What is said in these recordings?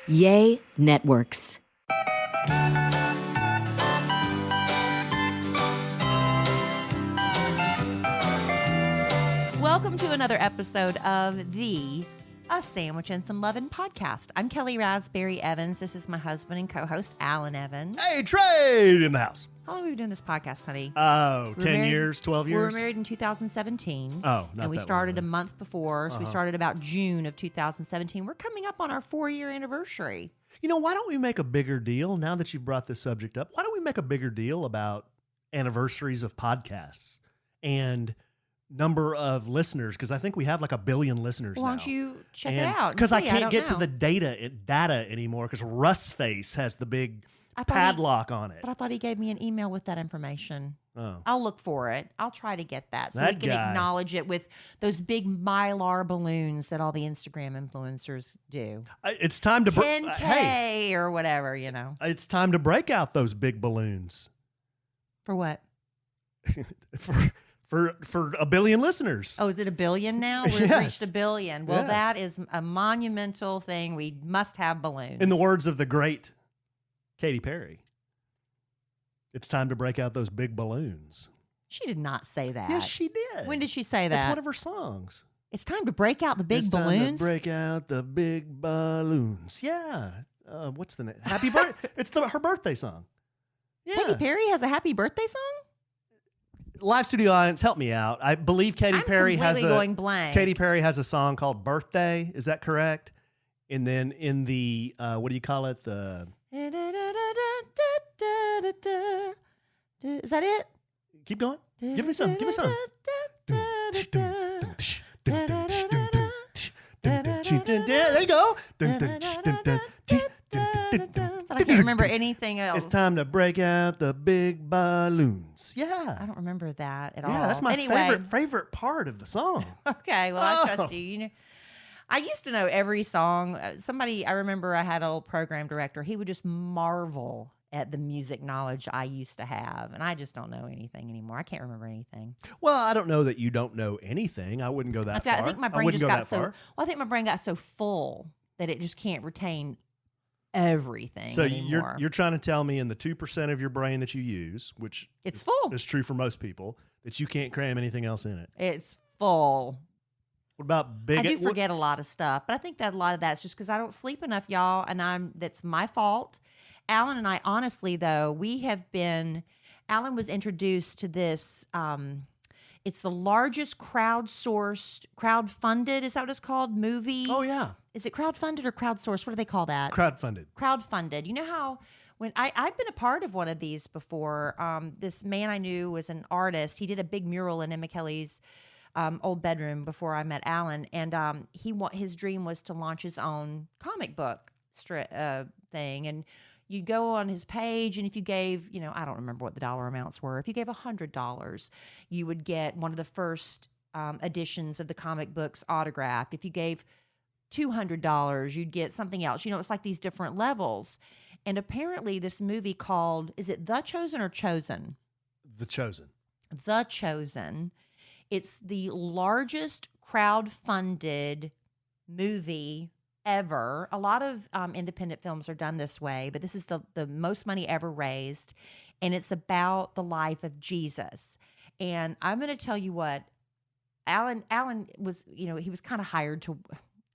Yay Networks. Welcome to another episode of the A Sandwich and Some Lovin' podcast. I'm Kelly Raspberry Evans. This is my husband and co-host, Alan Evans. Hey, Trade in the house. How long have we been doing this podcast, honey? Oh, 10 married, years, 12 years? We were married in 2017. Oh, not And we that started long, a month before, so we started about June of 2017. We're coming up on our 4-year anniversary. You know, why don't we make a bigger deal, now that you've brought this subject up, why don't we make a bigger deal about anniversaries of podcasts and number of listeners? Because I think we have like 1 billion listeners now. Why don't you check it out? Because I can't don't get to know. the data anymore because Russface has the big I thought padlock on it. But I thought he gave me an email with that information. Oh. I'll look for it. I'll try to get that so That we can guy. acknowledge it with those big Mylar balloons that all the Instagram influencers do. It's time to 10K hey, or whatever, you know. it's time to break out those big balloons For what? for 1 billion listeners. Oh, is it 1 billion now? We've Yes. reached 1 billion. Well, Yes. that is a monumental thing. We must have balloons. In the words of the great Katy Perry, it's time to break out those big balloons. She did not say that. Yes, she did. When did she say that? It's one of her songs. It's time to break out the big It's balloons. time to break out the big balloons. Yeah. What's the name? Happy birthday. It's her birthday song. Yeah. Katy Perry has a happy birthday song? Live studio audience, help me out. I believe Katy Perry has going blank. Katy Perry has a song called Birthday. Is that correct? And then in the what do you call it? The Is that it? keep going. Give me some. Give me some. There you go. But I can't remember anything else. It's time to break out the big balloons. I Yeah. don't remember that at all. Yeah, that's my anyway, favorite part of the song. Okay, well, I trust Oh. you. You know, I used to know every song. I remember I had an old program director. He would just marvel at the music knowledge I used to have, and I just don't know anything anymore. I can't remember anything. Well, I don't know that you don't know anything. I wouldn't go that far. I think my brain wouldn't just go got that so. far. Well, I think my brain got so full that it just can't retain everything So anymore. you're trying to tell me in the 2% of your brain that you use, which It's full. is true for most people, that you can't cram anything else in it. It's full. What about big? I do forget a lot of stuff, but I think that a lot of that's just because I don't sleep enough, y'all, and that's my fault. Alan and I, honestly, though, Alan was introduced to this. It's the largest crowdfunded, is that what it's called, movie? Oh yeah, Is it crowdfunded or crowdsourced? What do they call that? crowdfunded. Crowdfunded. You know how when I've been a part of one of these before. This man I knew was an artist. He did a big mural in Emma Kelly's old bedroom before I met Alan, and his dream was to launch his own comic book thing. And you go on his page, and if you gave, I don't remember what the dollar amounts were. If you gave $100, you would get one of the first editions of the comic books autographed. If you gave $200, you'd get something else. It's like these different levels. And apparently this movie called, is it The Chosen or Chosen? The Chosen. The Chosen. It's the largest crowd-funded movie ever. A lot of independent films are done this way, but this is the most money ever raised, and it's about the life of Jesus. And I'm going to tell you what, Alan was, he was kind of hired to,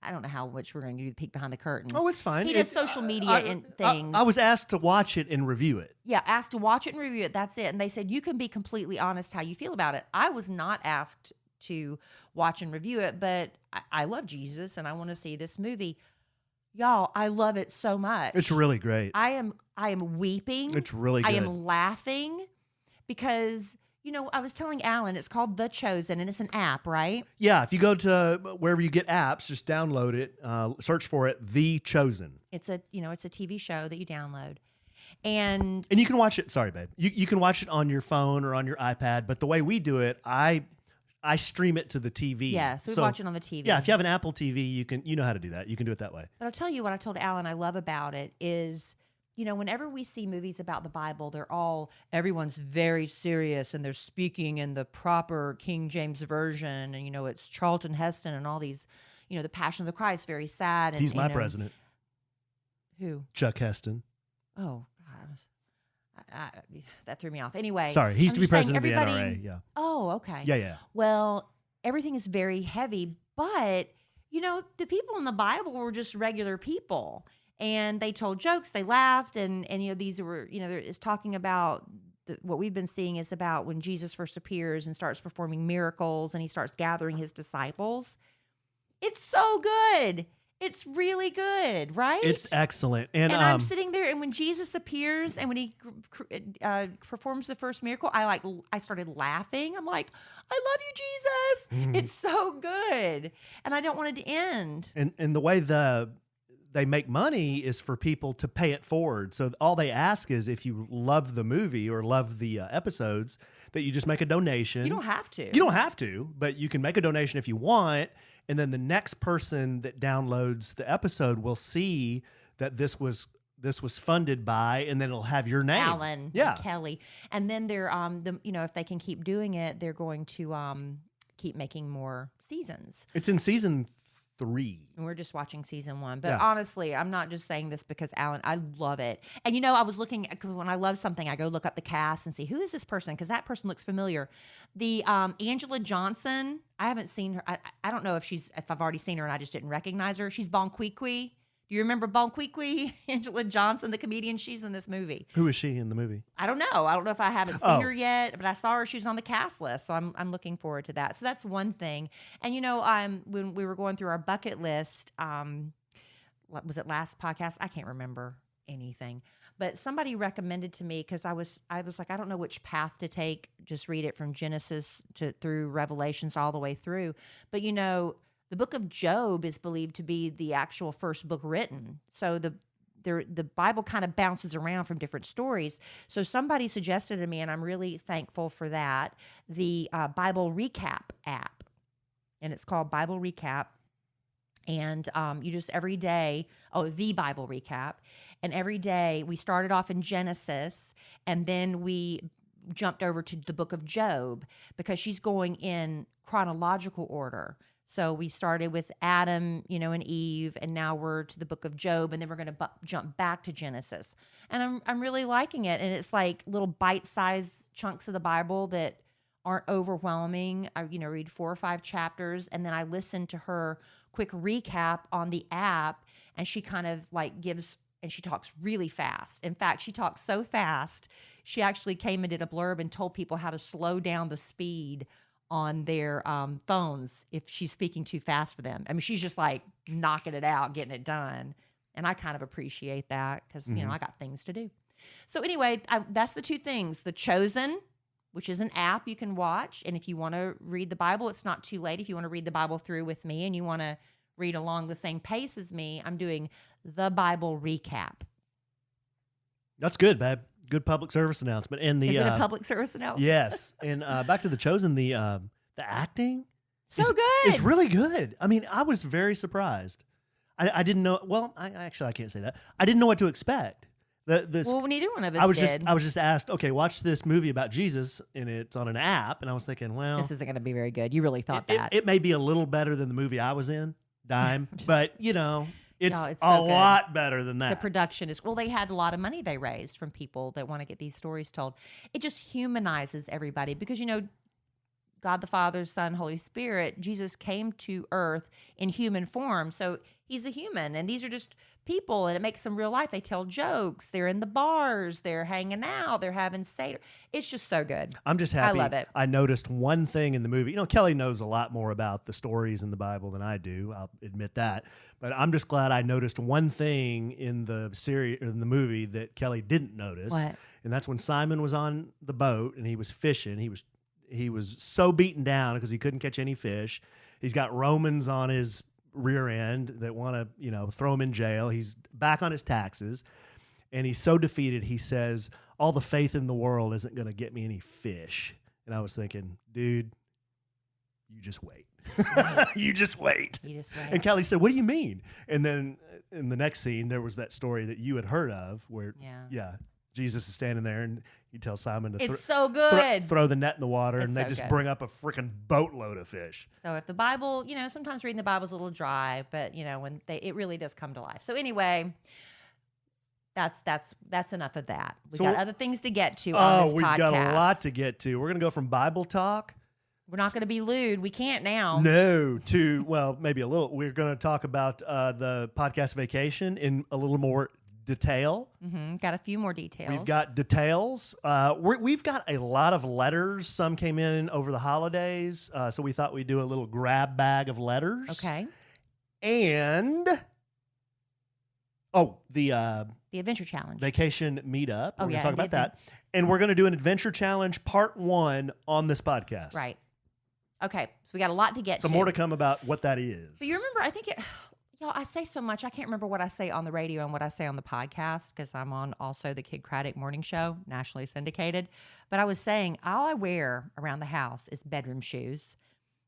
I don't know how much we're going to do the peek behind the curtain. Oh, it's fine. He does social media and things. I was asked to watch it and review it. Yeah, asked to watch it and review it. That's it. And they said, you can be completely honest how you feel about it. I was not asked to watch and review it, but I love Jesus and I want to see this movie. Y'all, I love it so much. It's really great. I am weeping. It's really good. I am laughing because, I was telling Alan, it's called The Chosen, and it's an app, right? Yeah, if you go to wherever you get apps, just download it, search for it, The Chosen. It's a TV show that you download. And you can watch it, sorry, babe. You can watch it on your phone or on your iPad, but the way we do it, I stream it to the TV. Yeah, so we watch it on the TV. Yeah, if you have an Apple TV, you know how to do that. You can do it that way. But I'll tell you what I told Alan I love about it is, whenever we see movies about the Bible, everyone's very serious and they're speaking in the proper King James Version. And, it's Charlton Heston and all these, the Passion of the Christ, very sad. And He's my president. Who? Chuck Heston. Oh, God. That threw me off. Anyway. Sorry, he used to be president of the everybody- NRA. Yeah. Oh, okay. Yeah. Well, everything is very heavy, but, the people in the Bible were just regular people. And they told jokes, they laughed, and these were, there is talking about what we've been seeing is about when Jesus first appears and starts performing miracles and he starts gathering his disciples. It's so good. It's really good, right? It's excellent. And I'm sitting there, and when Jesus appears and when he performs the first miracle, I started laughing. I'm like, I love you, Jesus. It's so good. And I don't want it to end. And the way they make money is for people to pay it forward. So all they ask is if you love the movie or love the episodes, that you just make a donation. You don't have to. You don't have to, but you can make a donation if you want. And then the next person that downloads the episode will see that this was funded by, and then it'll have your name. Allen, and Kelly. And then they're if they can keep doing it, they're going to keep making more seasons. It's in season 3. And we're just watching season 1. But honestly, I'm not just saying this because Alan, I love it. And I was looking, because when I love something, I go look up the cast and see who is this person, because that person looks familiar. The Angela Johnson, I haven't seen her. I don't know if I've already seen her and I just didn't recognize her. She's Bon Qui. Do you remember Bon Qui? Angela Johnson, the comedian? She's in this movie. Who is she in the movie? I don't know. I don't know if I haven't seen her yet, but I saw her. She was on the cast list, so I'm looking forward to that. So that's one thing. And when we were going through our bucket list, what was it, last podcast? I can't remember anything, but somebody recommended to me, because I was like, I don't know which path to take. Just read it from Genesis through Revelations all the way through. But the book of Job is believed to be the actual first book written. So the Bible kind of bounces around from different stories. So somebody suggested to me, and I'm really thankful for that, the Bible Recap app. And it's called Bible Recap. And you just every day, the Bible Recap. And every day we started off in Genesis, and then we jumped over to the book of Job, because she's going in chronological order. So we started with Adam, and Eve, and now we're to the book of Job, and then we're going to jump back to Genesis. And I'm really liking it. And it's like little bite-sized chunks of the Bible that aren't overwhelming. I read 4 or 5 chapters, and then I listen to her quick recap on the app, and she kind of gives, and she talks really fast. In fact, she talks so fast, she actually came and did a blurb and told people how to slow down the speed on their phones if she's speaking too fast for them. I mean, she's just knocking it out, getting it done. And I kind of appreciate that, because, I got things to do. So anyway, that's the 2 things. The Chosen, which is an app you can watch. And if you want to read the Bible, it's not too late. If you want to read the Bible through with me and you want to read along the same pace as me, I'm doing the Bible Recap. That's good, babe. Good public service announcement. And is it a public service announcement? Yes. And back to The Chosen, the acting good. It's really good. I mean, I was very surprised. I didn't know. Well, I can't say that. I didn't know what to expect. Well, neither one of us did. I was just asked, okay, watch this movie about Jesus, and it's on an app. And I was thinking, well, this isn't going to be very good. You really thought that. It may be a little better than the movie I was in, Dime, but it's so a lot better than that. The production is, they had a lot of money they raised from people that want to get these stories told. It just humanizes everybody, because, God the Father, Son, Holy Spirit, Jesus came to earth in human form. So he's a human, and these are just people, and it makes them real life. They tell jokes. They're in the bars. They're hanging out. They're having Seder. It's just so good. I'm just happy. I love it. I noticed one thing in the movie. Kelly knows a lot more about the stories in the Bible than I do. I'll admit that. But I'm just glad I noticed one thing in the series, or in the movie, that Kelly didn't notice. What? And that's when Simon was on the boat and he was fishing. He was so beaten down because he couldn't catch any fish. He's got Romans on his rear end that want to, throw him in jail. He's back on his taxes, and he's so defeated. He says, all the faith in the world isn't going to get me any fish. And I was thinking, dude, you just wait. You just wait. You just wait. And Kelly said, what do you mean? And then in the next scene, there was that story that you had heard of where, Jesus is standing there, and he tells Simon to it's so good. Throw the net in the water, and they so just good. bring up a freaking boatload of fish. So if the Bible, sometimes reading the Bible is a little dry, but when it really does come to life. So anyway, that's enough of that. We So got other things to get to on this podcast. We've got a lot to get to. We're going to go from Bible talk. We're not going to be lewd. We can't now. No, well, maybe a little. We're going to talk about the podcast vacation in a little more detail. Mm-hmm. Got a few more details. We've got details. We've got a lot of letters. Some came in over the holidays, so we thought we'd do a little grab bag of letters. Okay. And the Adventure Challenge. Vacation Meetup. We're going to talk about that. And we're going to do an Adventure Challenge Part 1 on this podcast. Right. Okay. So we got a lot to get to. Some more to come about what that is. But you remember, I think y'all, I say so much. I can't remember what I say on the radio and what I say on the podcast because I'm on also the Kid Craddock Morning Show, nationally syndicated. But I was saying all I wear around the house is bedroom shoes.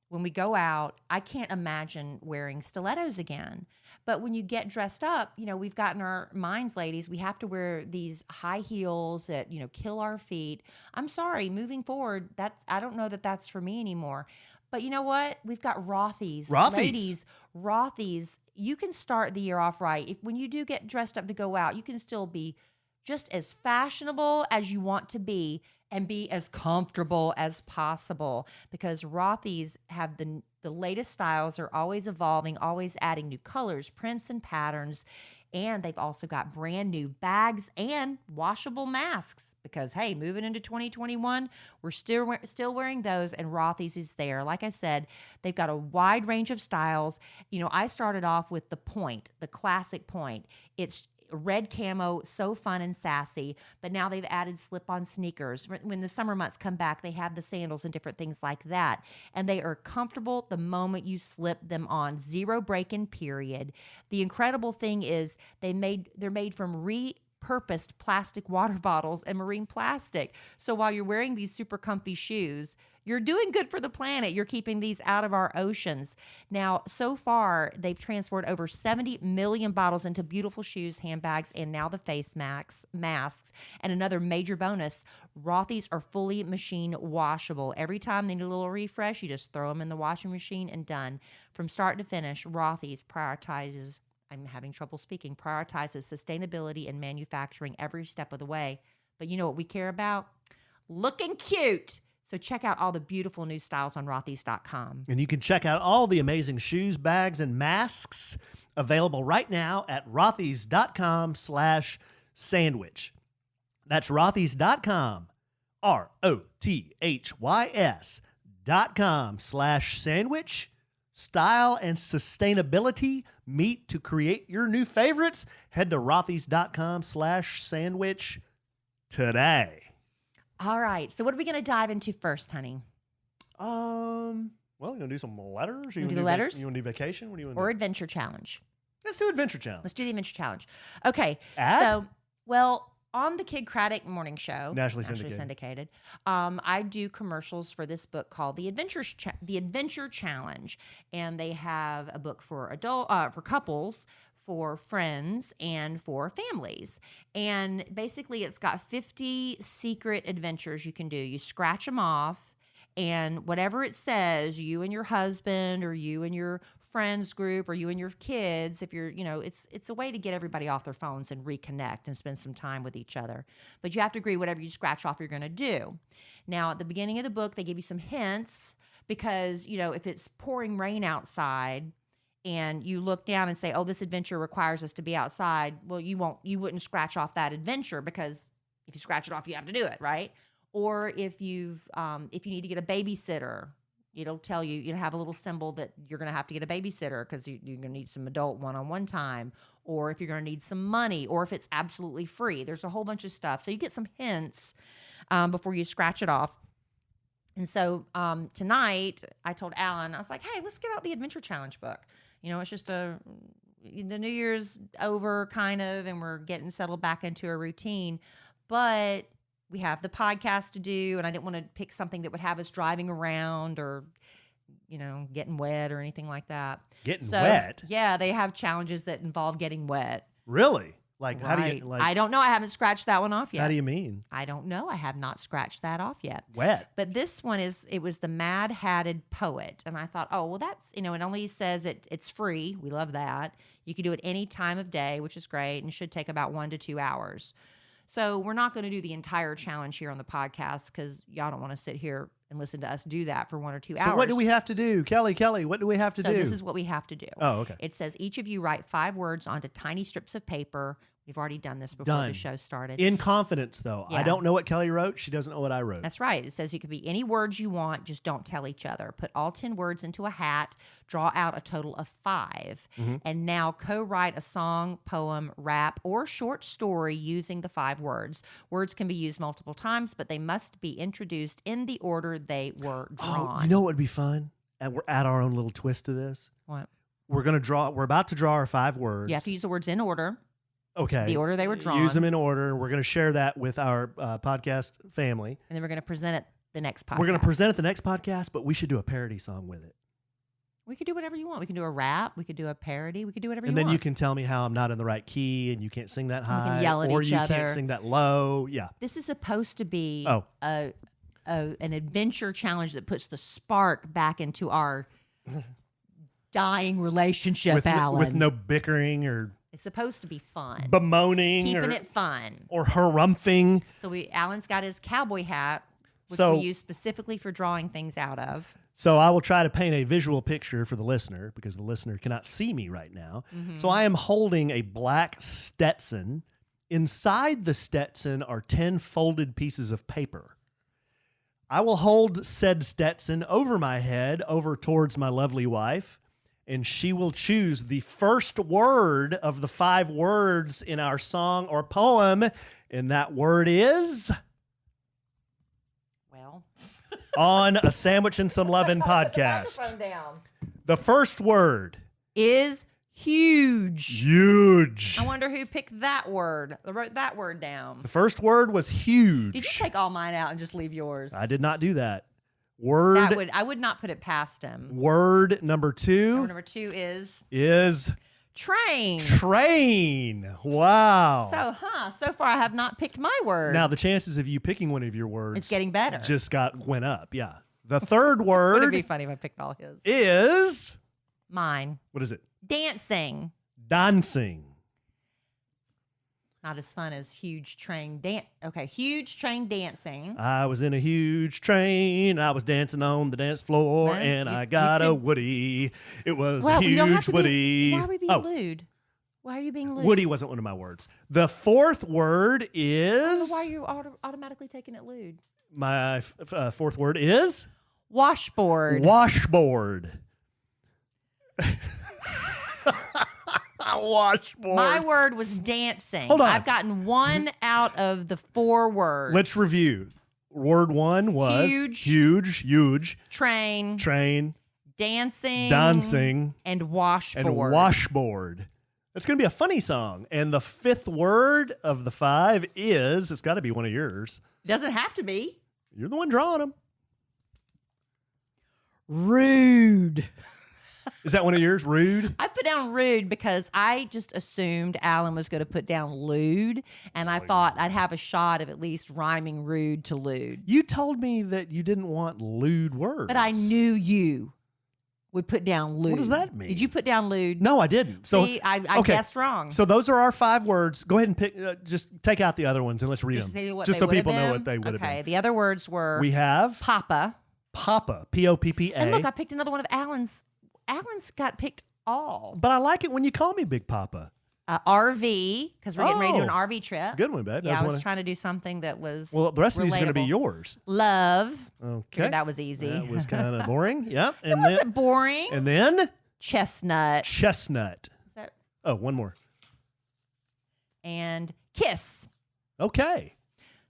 When we go out, I can't imagine wearing stilettos again. But when you get dressed up, we've got in our minds, ladies, we have to wear these high heels that, kill our feet. I'm sorry, moving forward, I don't know that that's for me anymore. But you know what? We've got Rothy's. Ladies, Rothy's. You can start the year off right. When you do get dressed up to go out, you can still be just as fashionable as you want to be and be as comfortable as possible because Rothy's have the latest styles. Are always evolving, always adding new colors, prints, and patterns. And they've also got brand new bags and washable masks because, hey, moving into 2021, we're still wearing those, and Rothy's is there. Like I said, they've got a wide range of styles. I started off with the Point, the classic Point. It's red camo, so fun and sassy, but now they've added slip-on sneakers. When the summer months come back, they have the sandals and different things like that, and they are comfortable the moment you slip them on. Zero break-in period. The incredible thing is they're made from repurposed plastic water bottles and marine plastic. So while you're wearing these super comfy shoes, you're doing good for the planet. You're keeping these out of our oceans. Now, so far, they've transferred over 70 million bottles into beautiful shoes, handbags, and now the face masks. And another major bonus, Rothy's are fully machine washable. Every time they need a little refresh, you just throw them in the washing machine and done. From start to finish, Rothy's prioritizes sustainability and manufacturing every step of the way. But you know what we care about? Looking cute. So check out all the beautiful new styles on Rothys.com. And you can check out all the amazing shoes, bags, and masks available right now at Rothys.com/sandwich. That's Rothys.com, ROTHYS.com/sandwich. Style and sustainability meet to create your new favorites. Head to Rothys.com/sandwich today. All right. So what are we going to dive into first, honey? Well, you want to do some letters? You want to do letters? You want to do vacation? What do you want to do? Or do? Adventure Challenge. Let's do Adventure Challenge. Let's do the Adventure Challenge. Okay. On the Kid Craddock Morning Show, nationally syndicated, I do commercials for this book called The Adventure Challenge, and they have a book for for couples, for friends, and for families. And basically, it's got 50 secret adventures you can do. You scratch them off, and whatever it says, you and your husband, or you and your friends group, or you and your kids, if you're, it's a way to get everybody off their phones and reconnect and spend some time with each other. But you have to agree whatever you scratch off you're going to do. Now, at the beginning of the book, they give you some hints because, if it's pouring rain outside and you look down and say, oh, this adventure requires us to be outside, well, you wouldn't scratch off that adventure because if you scratch it off, you have to do it, right? Or if you need to get a babysitter, it'll tell you, have a little symbol that you're going to have to get a babysitter because you're going to need some adult one-on-one time, or if you're going to need some money, or if it's absolutely free. There's a whole bunch of stuff. So you get some hints before you scratch it off. And so tonight I told Alan, I was like, hey, let's get out the Adventure Challenge book. It's just the New Year's over kind of, and we're getting settled back into a routine. But we have the podcast to do, and I didn't want to pick something that would have us driving around or, getting wet or anything like that. Getting wet? Yeah, they have challenges that involve getting wet. Really? Like, Right. how do you, like, I don't know. I haven't scratched that one off yet. how do you mean? I don't know. I have not scratched that off yet. Wet. But this one it was the Mad Hatted Poet. And I thought, oh, well, that's, it only says it's free. We love that. You can do it any time of day, which is great, and should take about 1 to 2 hours. So we're not going to do the entire challenge here on the podcast because y'all don't want to sit here and listen to us do that for 1 or 2 hours. So what do we have to do? Kelly, what do we have to do? So this is what we have to do. Oh, okay. It says each of you write 5 words onto tiny strips of paper. We've already done this before Done. the show started. In confidence, though. I Yeah. don't know what Kelly wrote. She doesn't know what I wrote. That's right. It says you could be any words you want, just don't tell each other. Put all 10 words into a hat, draw out a total of 5, and now co-write a song, poem, rap, or short story using the 5 words. Words can be used multiple times, but they must be introduced in the order they were drawn. Oh, you know what would be fun? And we're at our own little twist to this. What? We're about to draw our 5 words. You have to use the words in order. Okay. The order they were drawn. Use them in order. We're going to share that with our podcast family. And then we're going to present it the next podcast. We're going to present it the next podcast, but we should do a parody song with it. We could do whatever you want. We can do a rap. We could do a parody. We could do whatever And you then want. you can tell me how I'm not in the right key and you can't sing that high. We can yell at or each you other. can't sing that low. Yeah. This is supposed to be Oh. an adventure challenge that puts the spark back into our dying relationship, Alan. With no bickering or It's supposed to be fun. bemoaning Keeping or, it fun. or harumphing. So Alan's got his cowboy hat, which So- we use specifically for drawing things out of. So I will try to paint a visual picture for the listener because the listener cannot see me right now. Mm-hmm. So I am holding a black Stetson. Inside the Stetson are 10 folded pieces of paper. I will hold said Stetson over my head, over towards my lovely wife, and she will choose the first word of the 5 words in our song or poem, and that word is Well, On a Sandwich and Some Lovin' podcast. microphone down. The first word, Is huge. huge. I wonder who picked that word. I wrote that word down. The first word was huge. Did you take all mine out and just leave yours? I did not do that. Word I would not put it past him. word number 2 Number 2 is train. train. Wow. So far I have not picked my word. Now the chances of you picking one of your words It's getting better. just went up. Yeah. The third Wouldn't word it be funny if I picked all his? is Mine. what is it? Dancing. Dancing. Not as fun as huge train dance. Okay, huge train dancing. I was in a huge train. I was dancing on the dance floor, Well, and you- I got you a could- Woody. It was Well, a you don't have huge to Woody. Why are we being Oh, lewd? Why are you being lewd? Woody wasn't one of my words. The fourth word I don't know is why you're automatically taking it lewd. my fourth word is Washboard. washboard. Washboard. My word was dancing. Hold on. I've gotten 1 out of the 4 words. Let's review. Word 1 was Huge. huge, Train, train, dancing, and washboard. and washboard. It's going to be a funny song. And the 5th word of the 5 is, it's got to be one of yours. Doesn't have to be. You're the one drawing them. Rude. Is that one of yours? Rude? I put down rude because I just assumed Alan was going to put down lewd, and I thought I'd have a shot of at least rhyming rude to lewd. You told me that you didn't want lewd words. But I knew you would put down lewd. What does that mean? Did you put down lewd? No, I didn't. So See, I okay. guessed wrong. So those are our 5 words. Go ahead and pick. Just take out the other ones and let's read Just them. say what Just they so would have people know been? what they would have Okay, been. the other words were We have Papa. Papa, Poppa. And look, I picked another one of Alan's. Alan's got picked all. But I like it when you call me Big Papa. RV, because we're getting ready to do an Oh. RV trip. Good one, babe. Yeah, That's I was one of- trying to do something that was Well, the rest of these are going to be relatable. yours. Love. Okay. Figured that was easy. That was kind of boring. Yep. And Was then it boring? and then Chestnut. chestnut. Is that- Oh, one more. and kiss. Okay.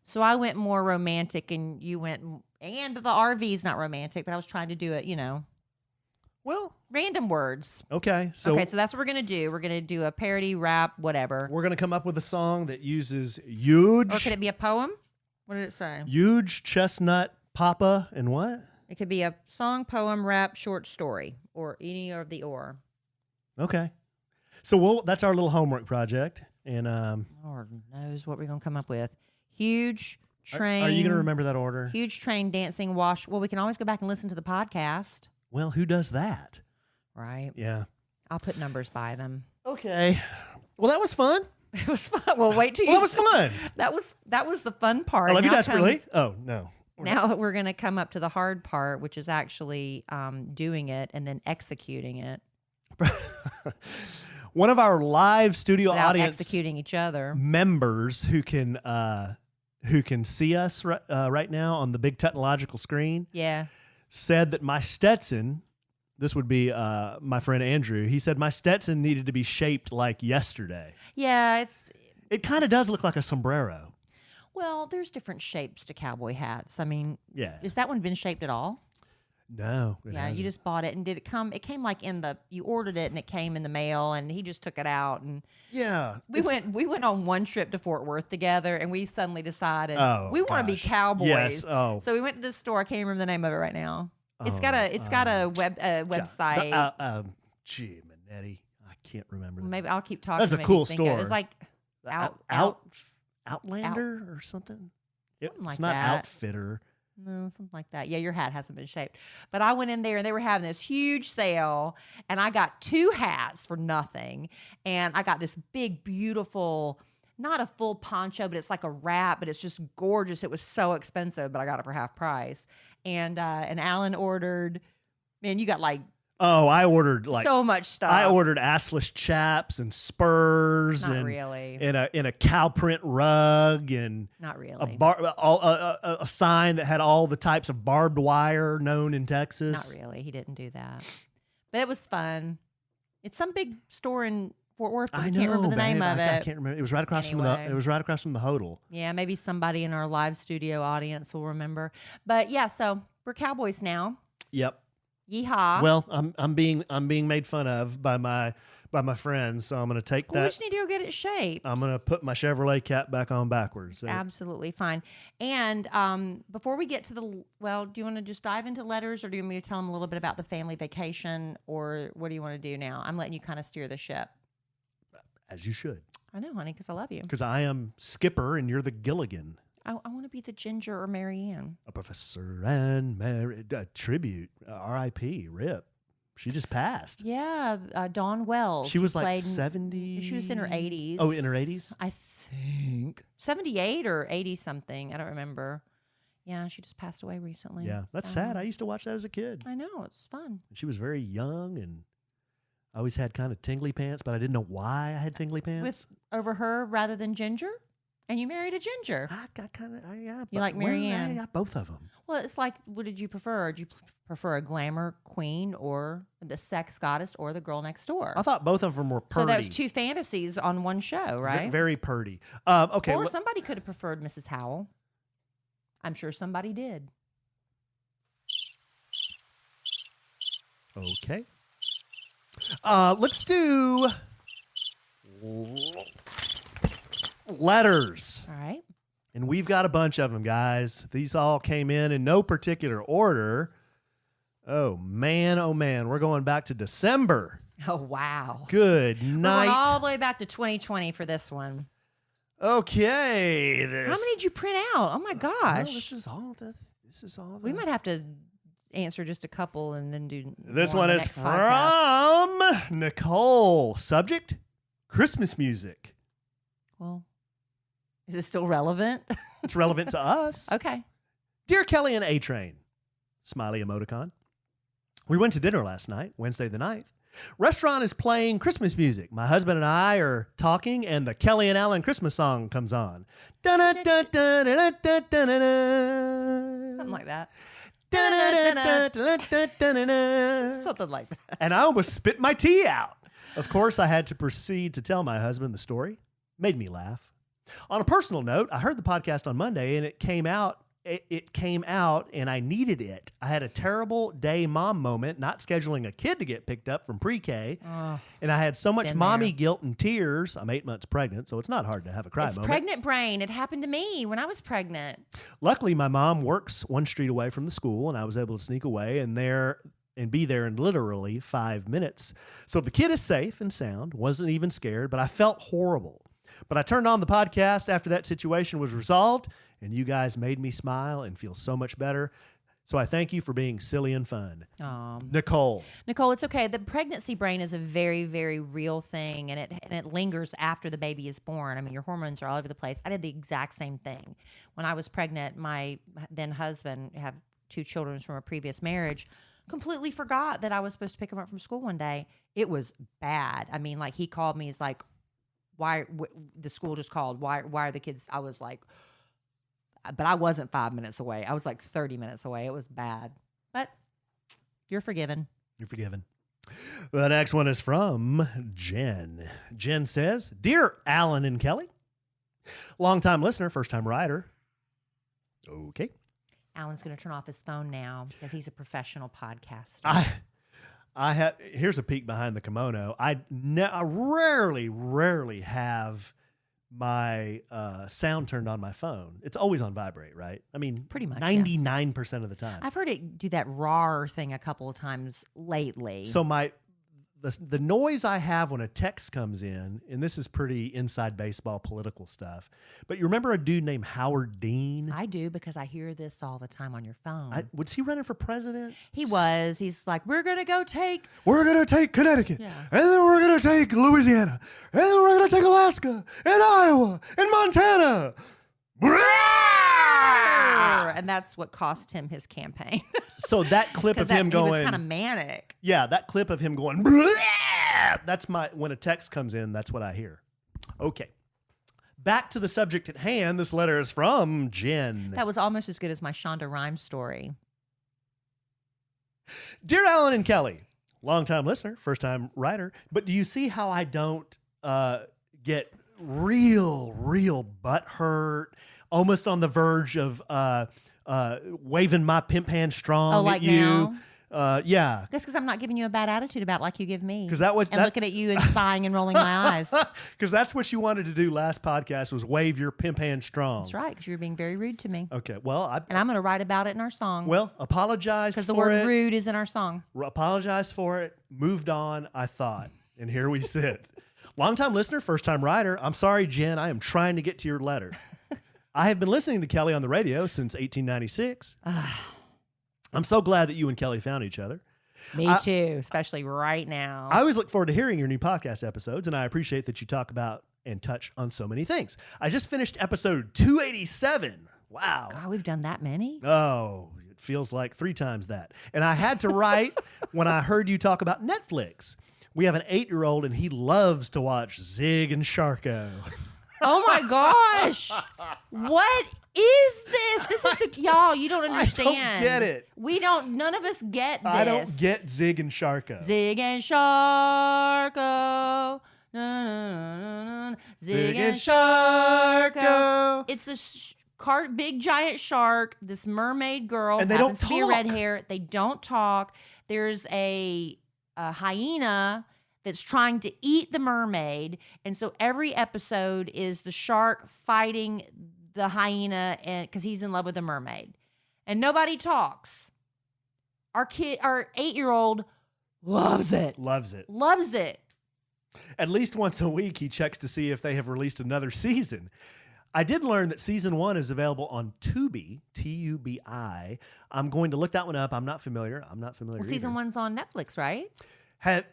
So I went more romantic, and you went, and the RV's not romantic, but I was trying to do it, Well, random words. okay. So Okay, so that's what we're going to do. We're going to do a parody, rap, whatever. we're going to come up with a song that uses huge, Or could it be a poem? What did it say? huge chestnut, Papa, and what? It could be a song, poem, rap, short story, or any of the or. Okay. So that's our little homework project. And Lord knows what we're going to come up with. Huge train. Are you going to remember that order? Huge train dancing wash. Well, we can always go back and listen to the podcast. Well, who does that? Right. Yeah. I'll put numbers by them. Okay. Well, that was fun. It was fun. Well, wait till you. That was fun. That was the fun part. I love you Now desperately. Oh, no. Now we're going to come up to the hard part, which is actually doing it and then executing it. One of our live studio Without audience executing each other. members who can see us right now on the big technological screen Yeah. said that my Stetson, this would be my friend Andrew, he said my Stetson needed to be shaped like yesterday. Yeah, It kind of does look like a sombrero. well, there's different shapes to cowboy hats. I mean, Yeah. has that one been shaped at all? No. it Yeah, hasn't. you just bought it, and did it come? It came like you ordered it, and it came in the mail, and he just took it out, and Yeah. we went on one trip to Fort Worth together, and we suddenly decided we want to be gosh. cowboys. Yes. Oh. So we went to this store. I can't remember the name of it right now. It's got a website. Gee, Manetti, I can't remember. that. Maybe I'll keep talking. That's a maybe cool think of it. store. It's like Outlander or something. Something like it's not that. Outfitter. No, something like that. Yeah, your hat hasn't been shaped. But I went in there and they were having this huge sale, and I got 2 hats for nothing. And I got this big, beautiful, not a full poncho, but it's like a wrap, but it's just gorgeous. It was so expensive, but I got it for half price. And Alan ordered, man, you got like Oh, I ordered like so much stuff. I ordered assless chaps and spurs Not and really. in a cow print rug and Not really. a sign that had all the types of barbed wire known in Texas. Not really. He didn't do that. But it was fun. It's some big store in Fort Worth. But I can't remember the name of it. I can't remember. It was right across Anyway. from the Hodel. Yeah, maybe somebody in our live studio audience will remember. But yeah, so we're cowboys now. Yep. Yeehaw. Well, I'm being made fun of by my friends, so I'm going to take Well, we that. just need to go get it shaped. I'm going to put my Chevrolet cap back on backwards. So- Absolutely fine. And before we get to do you want to just dive into letters, or do you want me to tell them a little bit about the family vacation, or what do you want to do now? I'm letting you kind of steer the ship. As you should. I know, honey, because I love you. Because I am Skipper and you're the Gilligan. I want to be the Ginger or Marianne. A Professor and Mary. Tribute. R.I.P. Rip. She just passed. Yeah, Dawn Wells. She was who like played 70. She was in her 80s. Oh, in her 80s? I think 78 or 80 something. I don't remember. Yeah, she just passed away recently. Yeah, that's sad. I used to watch that as a kid. I know, it's fun. She was very young, and I always had kind of tingly pants, but I didn't know why I had tingly pants. Over her rather than Ginger? And you married a Ginger. I kind of, yeah. You like Marianne? I got both of them. Well, it's like, what did you prefer? Did you prefer a glamour queen or the sex goddess or the girl next door? I thought both of them were purdy. So that was 2 fantasies on one show, right? Very purdy. Okay. Or somebody could have preferred Mrs. Howell. I'm sure somebody did. Okay. Let's do letters. All right. And we've got a bunch of them, guys. These all came in no particular order. Oh, man. We're going back to December. Oh, wow. Good We're night. going all the way back to 2020 for this one. Okay. How many did you print out? Oh, my gosh. This is all the. We might have to answer just a couple and then do This more one on the is next podcast. from Nicole. Subject: Christmas music. Well, is it still relevant? It's relevant to us. Okay. Dear Kelly and A-Train, smiley emoticon. We went to dinner last night, Wednesday the 9th. Restaurant is playing Christmas music. My husband and I are talking, and the Kellie and Allen Christmas song comes on. Something like that. Something like that. And I almost spit my tea out. Of course, I had to proceed to tell my husband the story. Made me laugh. On a personal note, I heard the podcast on Monday, and it came out, and I needed it. I had a terrible day mom moment, not scheduling a kid to get picked up from pre-K, and I had so much been mommy there. guilt and tears. I'm 8 months pregnant, so it's not hard to have a cry It's moment. pregnant brain. It happened to me when I was pregnant. Luckily, my mom works one street away from the school, and I was able to sneak away and be there in literally 5 minutes. So the kid is safe and sound, wasn't even scared, but I felt horrible. But I turned on the podcast after that situation was resolved, and you guys made me smile and feel so much better. So I thank you for being silly and fun. Nicole, it's okay. The pregnancy brain is a very, very real thing, and it lingers after the baby is born. I mean, your hormones are all over the place. I did the exact same thing. When I was pregnant, my then husband, have 2 children from a previous marriage, completely forgot that I was supposed to pick him up from school one day. It was bad. I mean, like, he called me. He's like, the school just called. Why are the kids? I was like, but I wasn't 5 minutes away. I was like 30 minutes away. It was bad. But you're forgiven. You're forgiven. The next one is from Jen. Jen says, Dear Alan and Kelly, longtime listener, first-time writer. Okay. Alan's going to turn off his phone now because he's a professional podcaster. Here's a peek behind the kimono. I rarely have my sound turned on my phone. It's always on vibrate, right? I mean, pretty much 99% of the time. I've heard it do that RAR thing a couple of times lately. So the noise I have when a text comes in, and this is pretty inside baseball political stuff, but you remember a dude named Howard Dean? I do, because I hear this all the time on your phone. Was he running for president? He was. He's like, we're going to take Connecticut, yeah, and then we're going to take Louisiana, and then we're going to take Alaska, and Iowa, and Montana. And that's what cost him his campaign. So that clip of him going, he was kind of manic. Yeah, that clip of him going, that's when a text comes in, that's what I hear. Okay. Back to the subject at hand. This letter is from Jen. That was almost as good as my Shonda Rhimes story. Dear Alan and Kelly, longtime listener, first-time writer, but do you see how I don't get real butt hurt, almost on the verge of waving my pimp hand strong at you? Now? Yeah. That's because I'm not giving you a bad attitude about like you give me. And looking at you and sighing and rolling my eyes. Because that's what you wanted to do last podcast, was wave your pimp hand strong. That's right, because you were being very rude to me. Okay, well, and I'm going to write about it in our song. Well, apologize for it. Because the word rude is in our song. Apologize for it. Moved on, I thought. And here we sit. Longtime listener, first-time writer. I'm sorry, Jen. I am trying to get to your letter. I have been listening to Kelly on the radio since 1896. I'm so glad that you and Kelly found each other. Me too, especially right now. I always look forward to hearing your new podcast episodes, and I appreciate that you talk about and touch on so many things. I just finished episode 287. Wow. God, we've done that many? Oh, it feels like 3 times that. And I had to write when I heard you talk about Netflix. We have an 8-year-old, and he loves to watch Zig and Sharko. Oh my gosh. What is this? This is y'all, you don't understand. I don't get it. None of us get this. I don't get Zig and Sharko. Zig and Sharko. Zig and Sharko. It's a big giant shark, this mermaid girl. And they don't talk. To be red hair. They don't talk. There's a hyena that's trying to eat the mermaid. And so every episode is the shark fighting the hyena, and because he's in love with the mermaid. And nobody talks. Our 8-year-old loves it. Loves it. Loves it. At least once a week, he checks to see if they have released another season. I did learn that season 1 is available on Tubi, Tubi. I'm going to look that one up. I'm not familiar. Well, either. season 1's on Netflix, right? I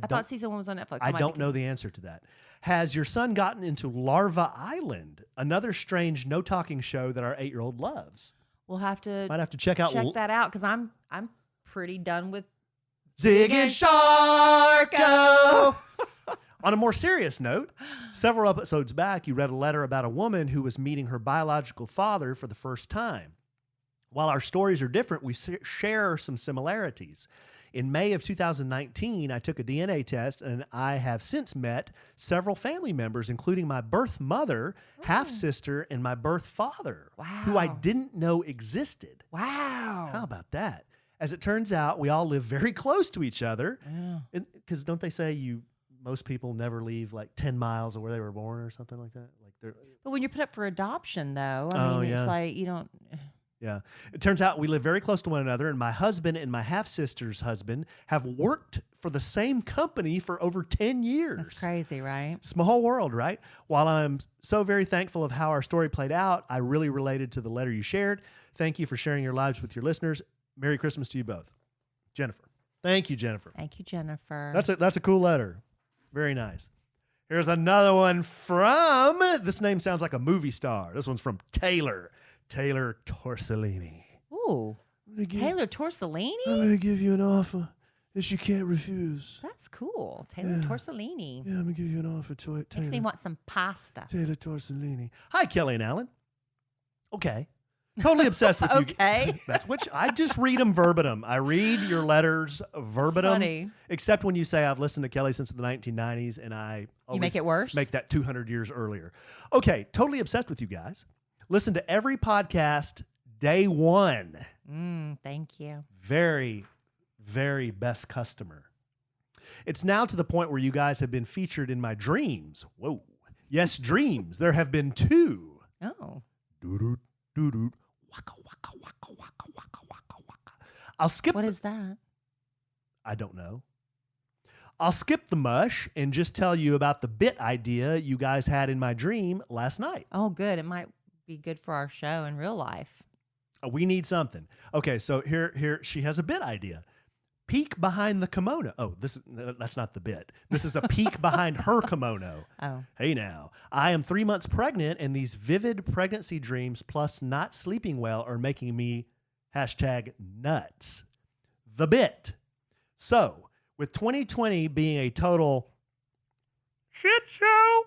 thought season 1 was on Netflix. I don't know the answer to that. Has your son gotten into Larva Island, another strange no-talking show that our 8-year-old loves? We'll have to might have to check that out, because I'm pretty done with Zig and Sharko. On a more serious note, several episodes back, you read a letter about a woman who was meeting her biological father for the first time. While our stories are different, we share some similarities. In May of 2019, I took a DNA test, and I have since met several family members, including my birth mother, half-sister, and my birth father, who I didn't know existed. Wow. How about that? As it turns out, we all live very close to each other. Because don't they say most people never leave like 10 miles of where they were born or something like that? But when you're put up for adoption, though, I mean, it's like you don't... Yeah. It turns out we live very close to one another, and my husband and my half-sister's husband have worked for the same company for over 10 years. That's crazy, right? Small world, right? While I'm so very thankful of how our story played out, I really related to the letter you shared. Thank you for sharing your lives with your listeners. Merry Christmas to you both. Jennifer. Thank you, Jennifer. Thank you, Jennifer. That's a cool letter. Very nice. Here's another one from, this name sounds like a movie star. This one's from Taylor Torsellini. Ooh, Taylor Torsellini? I'm going to give you an offer that you can't refuse. That's cool. Taylor Torsellini. Yeah, I'm going to give you an offer, Taylor. Makes me want some pasta. Taylor Torsellini. Hi, Kellie and Allen. Okay. Totally obsessed with you. Okay. That's what I just read them verbatim. I read your letters verbatim. Funny. Except when you say I've listened to Kellie since the 1990s, and I always You make it worse? Make that 200 years earlier. Okay, totally obsessed with you guys. Listen to every podcast day one. Thank you. Very, very best customer. It's now to the point where you guys have been featured in my dreams. Whoa. Yes, dreams. There have been 2. Oh. Doo-doo, doo-doo. Waka, waka, waka, waka, waka, waka, waka. I'll skip. What is that? I don't know. I'll skip the mush and just tell you about the bit idea you guys had in my dream last night. Oh, good. It might be good for our show in real life. We need something. Okay, so here she has a bit idea. Peek behind the kimono. Oh, that's not the bit. This is a peek behind her kimono. Oh. Hey now, I am 3 months pregnant, and these vivid pregnancy dreams plus not sleeping well are making me #nuts. The bit. So, with 2020 being a total shit show,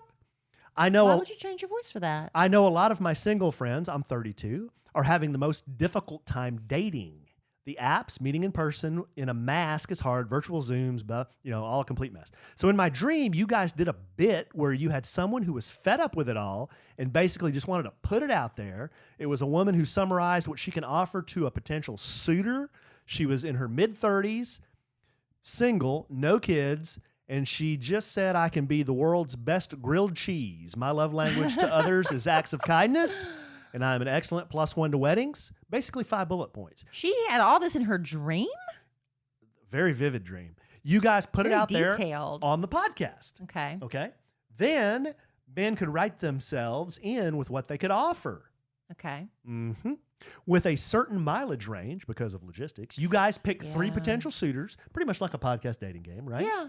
I know. Why would you change your voice for that? I know a lot of my single friends, I'm 32, are having the most difficult time dating. The apps, meeting in person in a mask is hard, virtual Zooms, but, all a complete mess. So in my dream, you guys did a bit where you had someone who was fed up with it all and basically just wanted to put it out there. It was a woman who summarized what she can offer to a potential suitor. She was in her mid-30s, single, no kids, and she just said, I can be the world's best grilled cheese. My love language to others is acts of kindness. And I'm an excellent +1 to weddings. Basically 5 bullet points. She had all this in her dream? Very vivid dream. You guys put Very it out detailed. there on the podcast. Okay. Okay. Then men could write themselves in with what they could offer. Okay. Mm-hmm. With a certain mileage range because of logistics. You guys pick 3 potential suitors, pretty much like a podcast dating game, right? Yeah.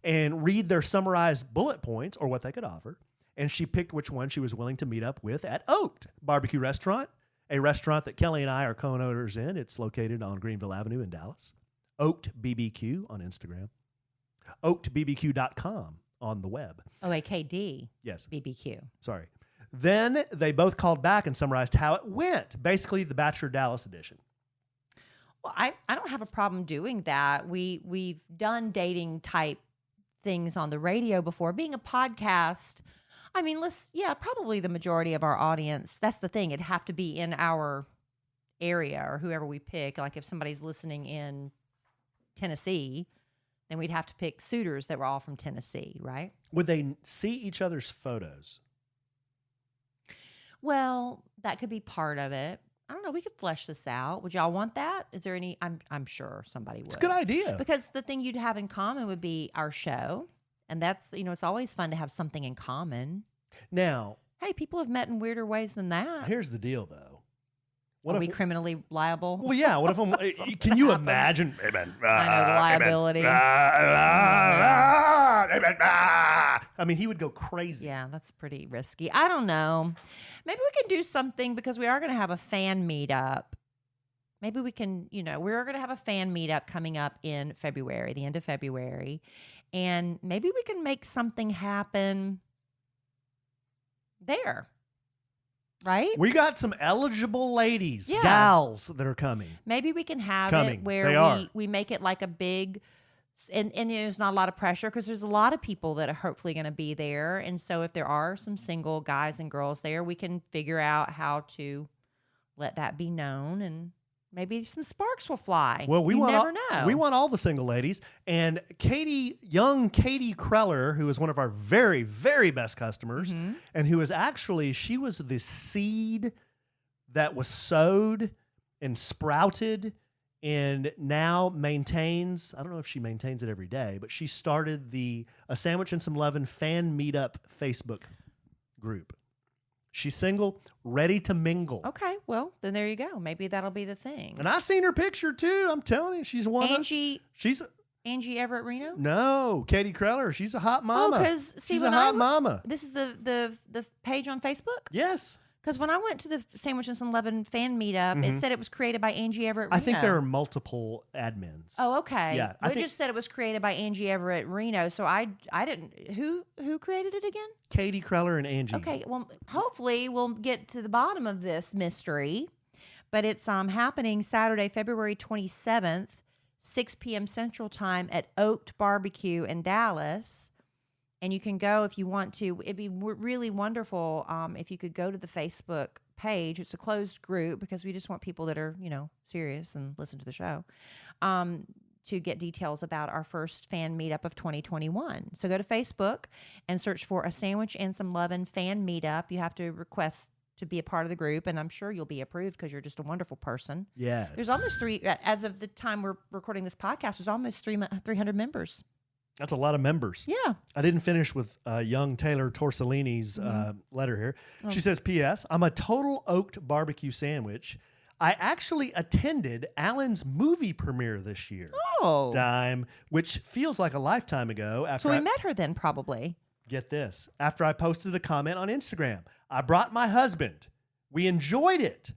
And read their summarized bullet points or what they could offer. And she picked which one she was willing to meet up with at Oaked Barbecue Restaurant, a restaurant that Kellie and I are co-owners in. It's located on Greenville Avenue in Dallas. Oaked BBQ on Instagram. OakedBBQ.com on the web. OAKD. Yes. BBQ. Sorry. Then they both called back and summarized how it went. Basically, the Bachelor Dallas edition. Well, I don't have a problem doing that. We've done dating type things on the radio before. Being a podcast, I mean, probably the majority of our audience, that's the thing. It'd have to be in our area or whoever we pick. Like if somebody's listening in Tennessee, then we'd have to pick suitors that were all from Tennessee, right? Would they see each other's photos? Well, that could be part of it. I don't know. We could flesh this out. Would y'all want that? Is there any? I'm sure somebody would. It's a good idea. Because the thing you'd have in common would be our show. And that's, it's always fun to have something in common. Now, hey, people have met in weirder ways than that. Here's the deal, though. Are we criminally liable? Well, yeah. What if I'm? Can you imagine? I know the liability. I mean, he would go crazy. Yeah, that's pretty risky. I don't know. Maybe we can do something because we are going to have a fan meetup. Maybe we can, we're going to have a fan meetup coming up in February, the end of February. And maybe we can make something happen there. Right? We got some eligible ladies, Yeah. gals that are coming. Maybe we can have Coming. it They where are. we make it like a big, and there's not a lot of pressure because there's a lot of people that are hopefully going to be there. And so if there are some single guys and girls there, we can figure out how to let that be known, and maybe some sparks will fly. Well, we you want never all, know. We want all the single ladies. And young Katie Kreller, who is one of our very, very best customers, Mhm. and who is actually, she was the seed that was sowed and sprouted and now maintains, I don't know if she maintains it every day, but she started A Sandwich and Some Lovin' Fan Meetup Facebook group. She's single, ready to mingle. Okay, well, then there you go. Maybe that'll be the thing. And I seen her picture too. I'm telling you, she's one Angie Everett Reno? No, Katie Kreller. She's a hot mama. Oh, because she's a hot mama. This is the page on Facebook? Yes. Because when I went to the Sandwich and Some Lovin' fan meetup, it said it was created by Angie Everett Reno. I think there are multiple admins. Oh, okay. Yeah, They just said it was created by Angie Everett Reno, so I didn't. Who created it again? Katie Kreller and Angie. Okay, well, hopefully we'll get to the bottom of this mystery. But it's happening Saturday, February 27th, 6 p.m. Central Time at Oaked Barbecue in Dallas. And you can go if you want to. It'd be really wonderful if you could go to the Facebook page. It's a closed group because we just want people that are, serious and listen to the show to get details about our first fan meetup of 2021. So go to Facebook and search for A Sandwich and Some Lovin' Fan Meetup. You have to request to be a part of the group, and I'm sure you'll be approved because you're just a wonderful person. Yeah. There's almost as of the time we're recording this podcast, there's almost 300 members. That's a lot of members. Yeah. I didn't finish with young Taylor Torsellini's letter here. She says, P.S. I'm a total Oaked barbecue sandwich. I actually attended Allen's movie premiere this year. Oh. Dime, which feels like a lifetime ago. So we met her then, probably. Get this. After I posted a comment on Instagram, I brought my husband. We enjoyed it,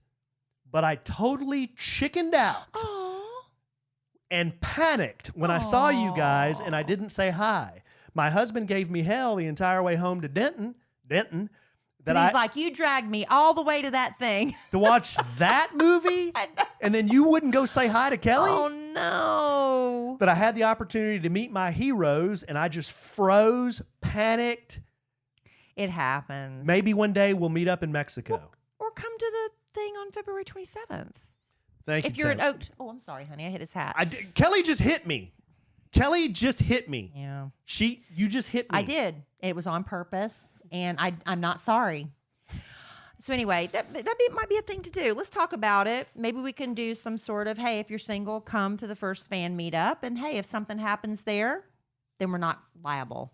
but I totally chickened out. Oh. And panicked when I saw you guys and I didn't say hi. My husband gave me hell the entire way home to Denton. He's like, you dragged me all the way to that thing. To watch that movie? And then you wouldn't go say hi to Kelly? Oh, no. But I had the opportunity to meet my heroes and I just froze, panicked. It happens. Maybe one day we'll meet up in Mexico. Or come to the thing on February 27th. Thank you. If you're at Oaked. Oh, I'm sorry, honey. I hit his hat. Kelly just hit me. Yeah. You just hit me. I did. It was on purpose, and I'm not sorry. So anyway, that might be a thing to do. Let's talk about it. Maybe we can do some sort of, hey, if you're single, come to the first fan meetup. And hey, if something happens there, then we're not liable.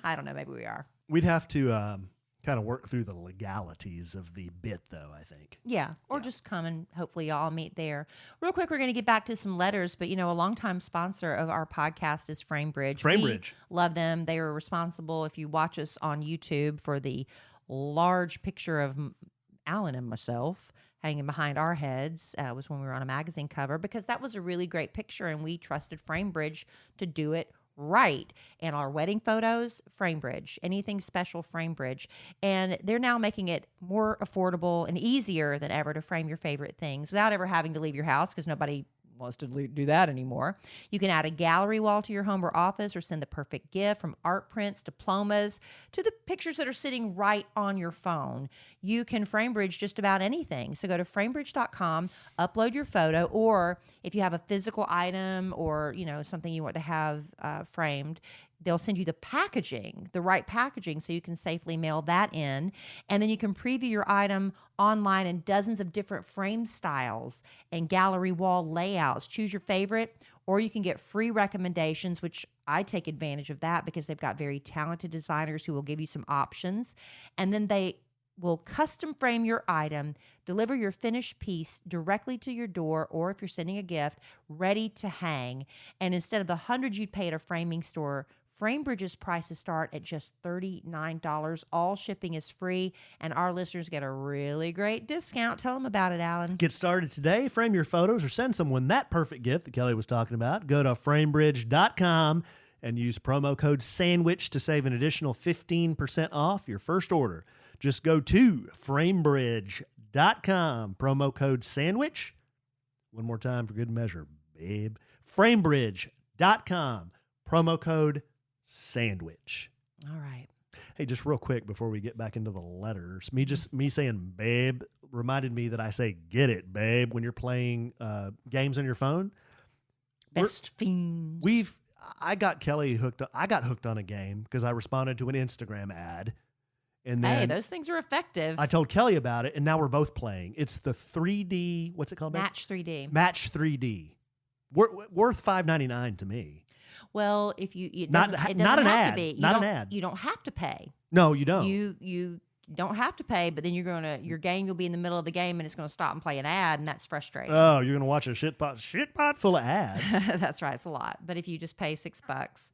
I don't know. Maybe we are. We'd have to kind of work through the legalities of the bit, though, I think. Yeah. Or just come and hopefully y'all meet there. Real quick, we're going to get back to some letters, but, a longtime sponsor of our podcast is FrameBridge. We love them. They are responsible, if you watch us on YouTube, for the large picture of Alan and myself hanging behind our heads was when we were on a magazine cover, because that was a really great picture, and we trusted FrameBridge to do it right. And our wedding photos, FrameBridge. Anything special, FrameBridge. And they're now making it more affordable and easier than ever to frame your favorite things without ever having to leave your house, because nobody wants to do that anymore. You can add a gallery wall to your home or office, or send the perfect gift, from art prints, diplomas, to the pictures that are sitting right on your phone. You can FrameBridge just about anything. So go to framebridge.com, upload your photo, or if you have a physical item or, something you want to have framed, they'll send you the packaging, the right packaging, so you can safely mail that in. And then you can preview your item online in dozens of different frame styles and gallery wall layouts. Choose your favorite, or you can get free recommendations, which I take advantage of that because they've got very talented designers who will give you some options. And then they will custom frame your item, deliver your finished piece directly to your door, or if you're sending a gift, ready to hang. And instead of the hundreds you'd pay at a framing store, FrameBridge's prices start at just $39. All shipping is free, and our listeners get a really great discount. Tell them about it, Alan. Get started today. Frame your photos or send someone that perfect gift that Kelly was talking about. Go to framebridge.com and use promo code SANDWICH to save an additional 15% off your first order. Just go to framebridge.com, promo code SANDWICH. One more time for good measure, babe. Framebridge.com, promo code SANDWICH. All right. Hey, just real quick before we get back into the letters, me saying babe reminded me that I say get it, babe, when you're playing games on your phone. Best fiends. I got Kelly hooked. I got hooked on a game because I responded to an Instagram ad. And then hey, those things are effective. I told Kelly about it, and now we're both playing. It's the 3D, what's it called? Match 3D. Match 3D. Worth $5.99 to me. Well, if you it Not doesn't, it not doesn't an have ad. to be. You Not don't, an ad. You don't have to pay. No, you don't. You don't have to pay, but then your game, you'll be in the middle of the game and it's going to stop and play an ad, and that's frustrating. Oh, you're gonna watch a shit pot full of ads. That's right. It's a lot. But if you just pay $6,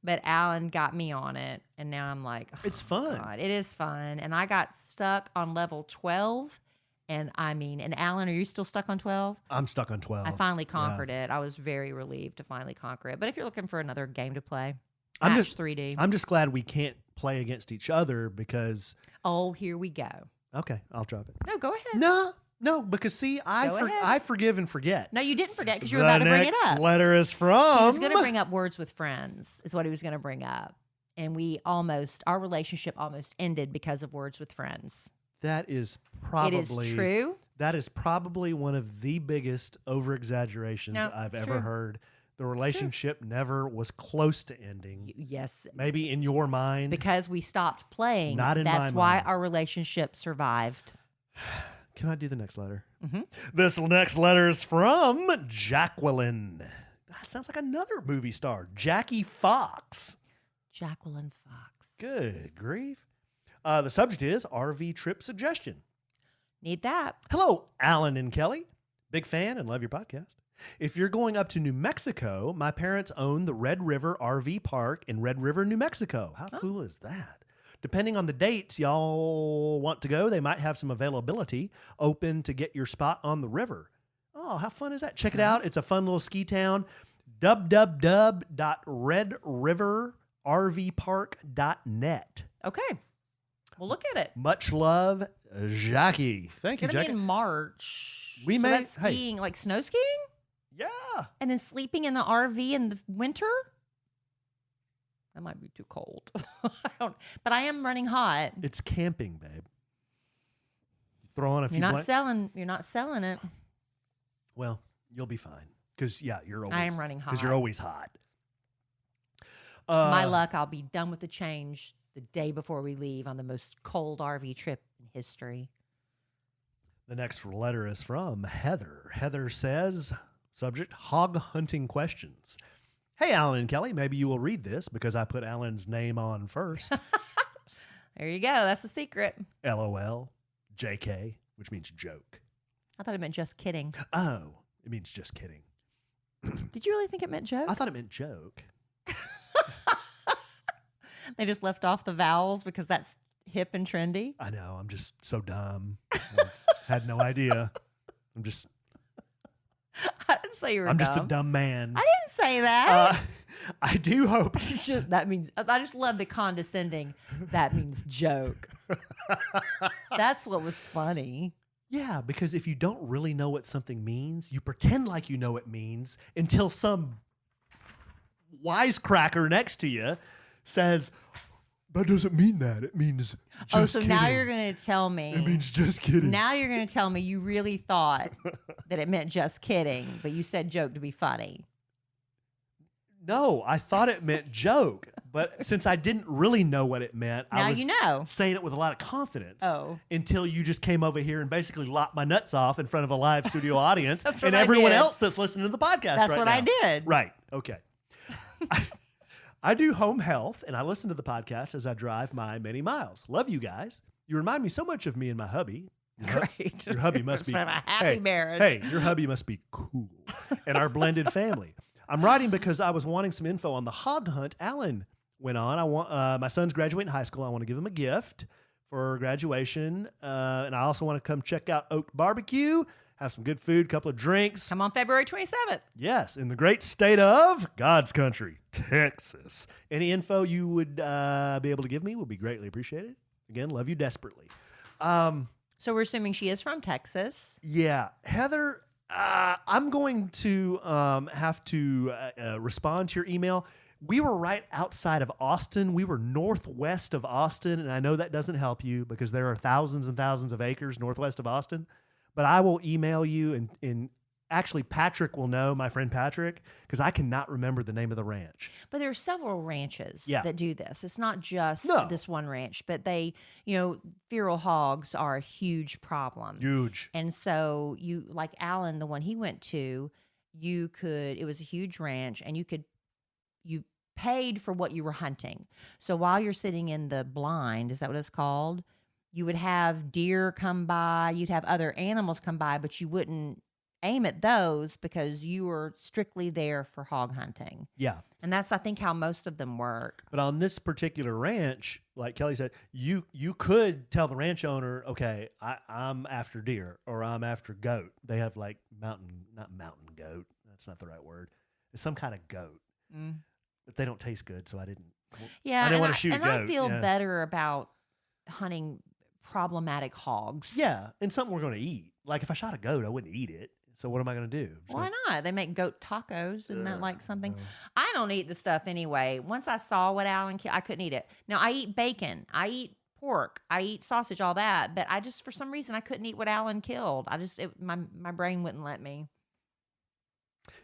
but Alan got me on it, and now I'm like, oh, It's fun. God, it is fun. And I got stuck on level 12. And Alan, are you still stuck on 12? I'm stuck on 12. I finally conquered it. I was very relieved to finally conquer it. But if you're looking for another game to play, I'm Match just 3D. I'm just glad we can't play against each other because. Oh, here we go. Okay, I'll drop it. No, go ahead. No, because see, Go ahead. I forgive and forget. No, you didn't forget because you were about to bring it up. The letter is from. He was going to bring up Words with Friends, is what he was going to bring up. And our relationship almost ended because of Words with Friends. That is probably. It is true. That is probably one of the biggest over exaggerations I've ever true. heard. The relationship never was close to ending. Yes. Maybe in your mind. Because we stopped playing. Not in That's my why mind. our relationship survived. Can I do the next letter? Mm-hmm. This next letter is from Jacqueline. That sounds like another movie star. Jackie Fox. Jacqueline Fox. Good grief. The subject is RV trip suggestion. Need that. Hello, Alan and Kelly. Big fan and love your podcast. If you're going up to New Mexico, my parents own the Red River RV Park in Red River, New Mexico. How cool is that? Depending on the dates y'all want to go, they might have some availability open to get your spot on the river. Oh, how fun is that? Check it out. It's a fun little ski town. www.redriverrvpark.net. Okay. Well, look at it. Much love, Jackie. Thank you, It's going to Jackie. be in March. We so may- that's hey. skiing, like snow skiing? Yeah. And then sleeping in the RV in the winter? That might be too cold. But I am running hot. It's camping, babe. Throw on a few You're not blankets. selling it. Well, you'll be fine. Because, yeah, you're always. I am running hot. Because you're always hot. My luck, I'll be done with the change the day before we leave on the most cold RV trip in history. The next letter is from Heather. Heather says, subject, hog hunting questions. Hey, Alan and Kelly, maybe you will read this because I put Alan's name on first. There you go. That's the secret. LOL, JK, which means joke. I thought it meant just kidding. Oh, it means just kidding. Did you really think it meant joke? I thought it meant joke. They just left off the vowels because that's hip and trendy. I know, I'm just so dumb. I had no idea. I didn't say you were I'm dumb. just a dumb man. I didn't say that. I do hope. That means, I just love the condescending. That means joke. That's what was funny. Yeah, because if you don't really know what something means, you pretend like you know what it means until some wisecracker next to you says, that doesn't mean that. It means just kidding. Now you're going to tell me. It means just kidding. Now you're going to tell me you really thought that it meant just kidding, but you said joke to be funny. No, I thought it meant joke. But since I didn't really know what it meant, Now I was you know. saying it with a lot of confidence. Oh. Until you just came over here and basically lopped my nuts off in front of a live studio audience That's and what I everyone did. else that's listening to the podcast That's right what now. I did. Right. Okay. I do home health, and I listen to the podcast as I drive my many miles. Love you guys. You remind me so much of me and my hubby. Great. Your hubby must be It's a happy marriage. Hey, your hubby must be cool. And our blended family. I'm writing because I was wanting some info on the hog hunt Alan went on. I want my son's graduating high school. I want to give him a gift for graduation, and I also want to come check out Oak Barbecue. Have some good food, couple of drinks. Come on February 27th. Yes, in the great state of God's country, Texas. Any info you would be able to give me would be greatly appreciated. Again, love you desperately. So we're assuming she is from Texas. Yeah, Heather, I'm going to have to respond to your email. We were right outside of Austin. We were northwest of Austin, and I know that doesn't help you because there are thousands and thousands of acres northwest of Austin. But I will email you, and actually Patrick will know, my friend Patrick, because I cannot remember the name of the ranch. But there are several ranches Yeah. that do this. It's not just No. this one ranch, but they, feral hogs are a huge problem. Huge. And so like Alan, the one he went to, it was a huge ranch, and you paid for what you were hunting. So while you're sitting in the blind, is that what it's called? You would have deer come by, you'd have other animals come by, but you wouldn't aim at those because you were strictly there for hog hunting. Yeah. And that's, I think, how most of them work. But on this particular ranch, like Kelly said, you could tell the ranch owner, okay, I'm after deer or I'm after goat. They have like not mountain goat. That's not the right word. It's some kind of goat. But they don't taste good, so I didn't want to shoot a goat. And I feel better about hunting problematic hogs. Yeah, and something we're going to eat. Like if I shot a goat, I wouldn't eat it. So what am I going to do? Why not? They make goat tacos. Isn't that like something? I don't eat the stuff anyway. Once I saw what Alan killed, I couldn't eat it. Now, I eat bacon. I eat pork. I eat sausage, all that. But I just, for some reason, I couldn't eat what Alan killed. My brain wouldn't let me.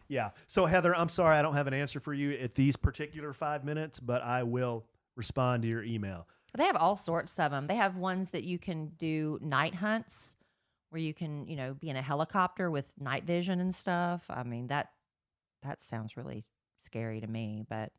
Yeah. So, Heather, I'm sorry I don't have an answer for you at these particular 5 minutes, but I will respond to your email. They have all sorts of them. They have ones that you can do night hunts where you can, be in a helicopter with night vision and stuff. I mean, that sounds really scary to me, but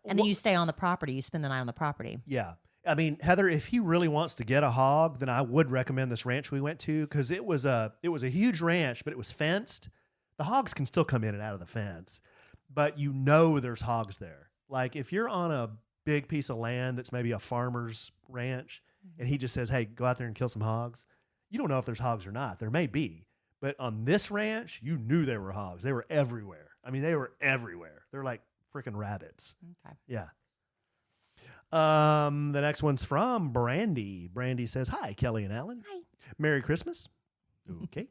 then you stay on the property. You spend the night on the property. Yeah. I mean, Heather, if he really wants to get a hog, then I would recommend this ranch we went to because it was a huge ranch, but it was fenced. The hogs can still come in and out of the fence, but there's hogs there. Like if you're on a big piece of land that's maybe a farmer's ranch and he just says, hey, go out there and kill some hogs, you don't know if there's hogs or not. There may be. But on this ranch, you knew there were hogs. They were everywhere. I mean, they were everywhere. They're like freaking rabbits. Okay. Yeah. The next one's from Brandy. Brandy says, hi, Kelly and Allen. Hi. Merry Christmas. Okay.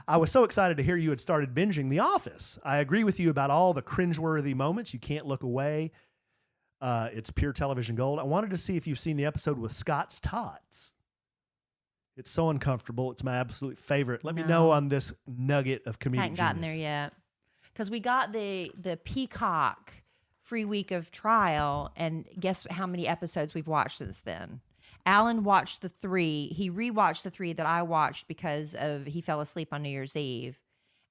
I was so excited to hear you had started binging The Office. I agree with you about all the cringeworthy moments. You can't look away. It's pure television gold. I wanted to see if you've seen the episode with Scott's Tots. It's so uncomfortable. It's my absolute favorite. Let me know on this nugget of comedic Hadn't gotten there yet. Because we got the Peacock free week of trial, and guess how many episodes we've watched since then? Alan watched the 3. He rewatched the 3 that I watched because he fell asleep on New Year's Eve.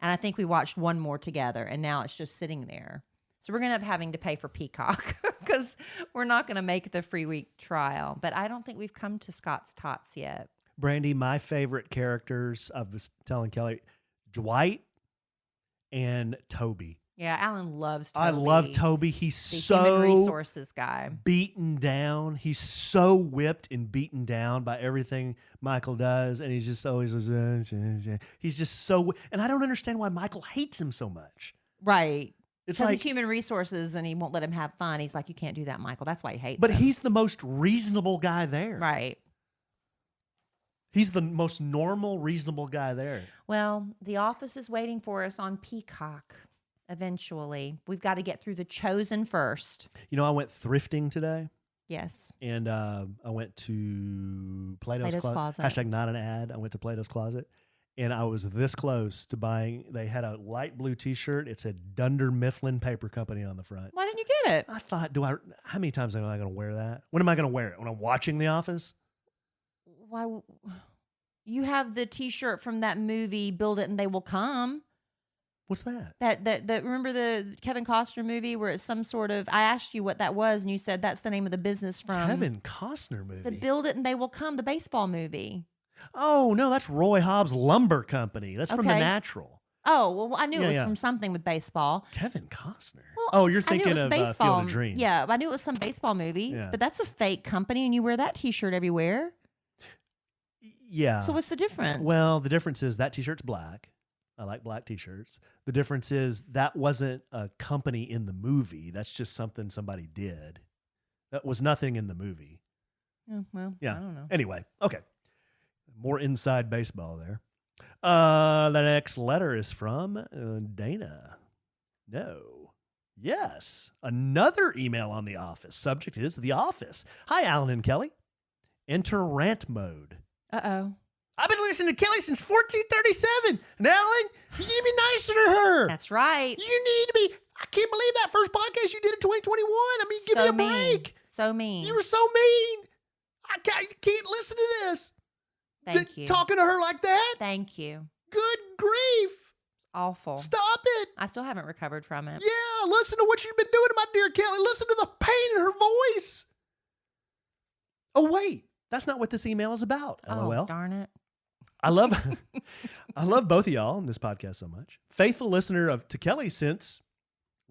And I think we watched one more together, and now it's just sitting there. So we're going to end up having to pay for Peacock because we're not going to make the free week trial. But I don't think we've come to Scott's Tots yet. Brandy, my favorite characters, I was telling Kelly, Dwight and Toby. Yeah, Alan loves Toby. I love Toby. He's so human resources guy. Beaten down. He's so whipped and beaten down by everything Michael does. And he's just always, he's just so, and I don't understand why Michael hates him so much. Right. It's because like he's human resources and he won't let him have fun. He's like, you can't do that, Michael. That's why he hates him. But he's the most reasonable guy there. Right. He's the most normal, reasonable guy there. Well, The Office is waiting for us on Peacock eventually. We've got to get through The Chosen first. I went thrifting today. Yes. And I went to Plato's Closet. Hashtag not an ad. I went to Plato's Closet. And I was this close to buying. They had a light blue T-shirt. It said Dunder Mifflin Paper Company on the front. Why didn't you get it? I thought, how many times am I going to wear that? When am I going to wear it? When I'm watching The Office? Why? You have the T-shirt from that movie, Build It and They Will Come. What's that? That remember the Kevin Costner movie where it's some sort of, I asked you what that was and you said that's the name of the business from Kevin Costner movie. The Build It and They Will Come, the baseball movie. Oh, no, that's Roy Hobbs Lumber Company. That's from The Natural. Oh, well, I knew it was from something with baseball. Kevin Costner. Well, you're thinking of Field of Dreams. Yeah, I knew it was some baseball movie, but that's a fake company and you wear that T-shirt everywhere. Yeah. So what's the difference? Well, the difference is that T-shirt's black. I like black T-shirts. The difference is that wasn't a company in the movie. That's just something somebody did. That was nothing in the movie. Oh, well, yeah. I don't know. Anyway, okay. More inside baseball there. The next letter is from Dana. No. Yes. Another email on The Office. Subject is The Office. Hi, Alan and Kelly. Enter rant mode. Uh-oh. I've been listening to Kelly since 1437. And Alan, you need to be nicer to her. That's right. You need to be. I can't believe that first podcast you did in 2021. I mean, give me a break. So mean. You were so mean. I can't listen to this. Thank you. Talking to her like that? Thank you. Good grief. Awful. Stop it. I still haven't recovered from it. Yeah, listen to what you've been doing to my dear Kelly. Listen to the pain in her voice. Oh, wait. That's not what this email is about. LOL. Oh, darn it. I love both of y'all on this podcast so much. Faithful listener to Kelly since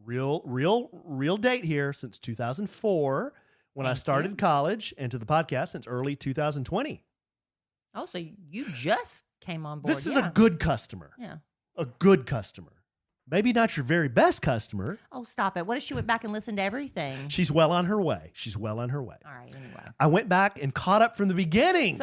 real date here, since 2004 when I started college, and to the podcast since early 2020. Oh, so you just came on board. This is a good customer. Yeah. A good customer. Maybe not your very best customer. Oh, stop it. What if she went back and listened to everything? She's well on her way. All right, anyway. I went back and caught up from the beginning.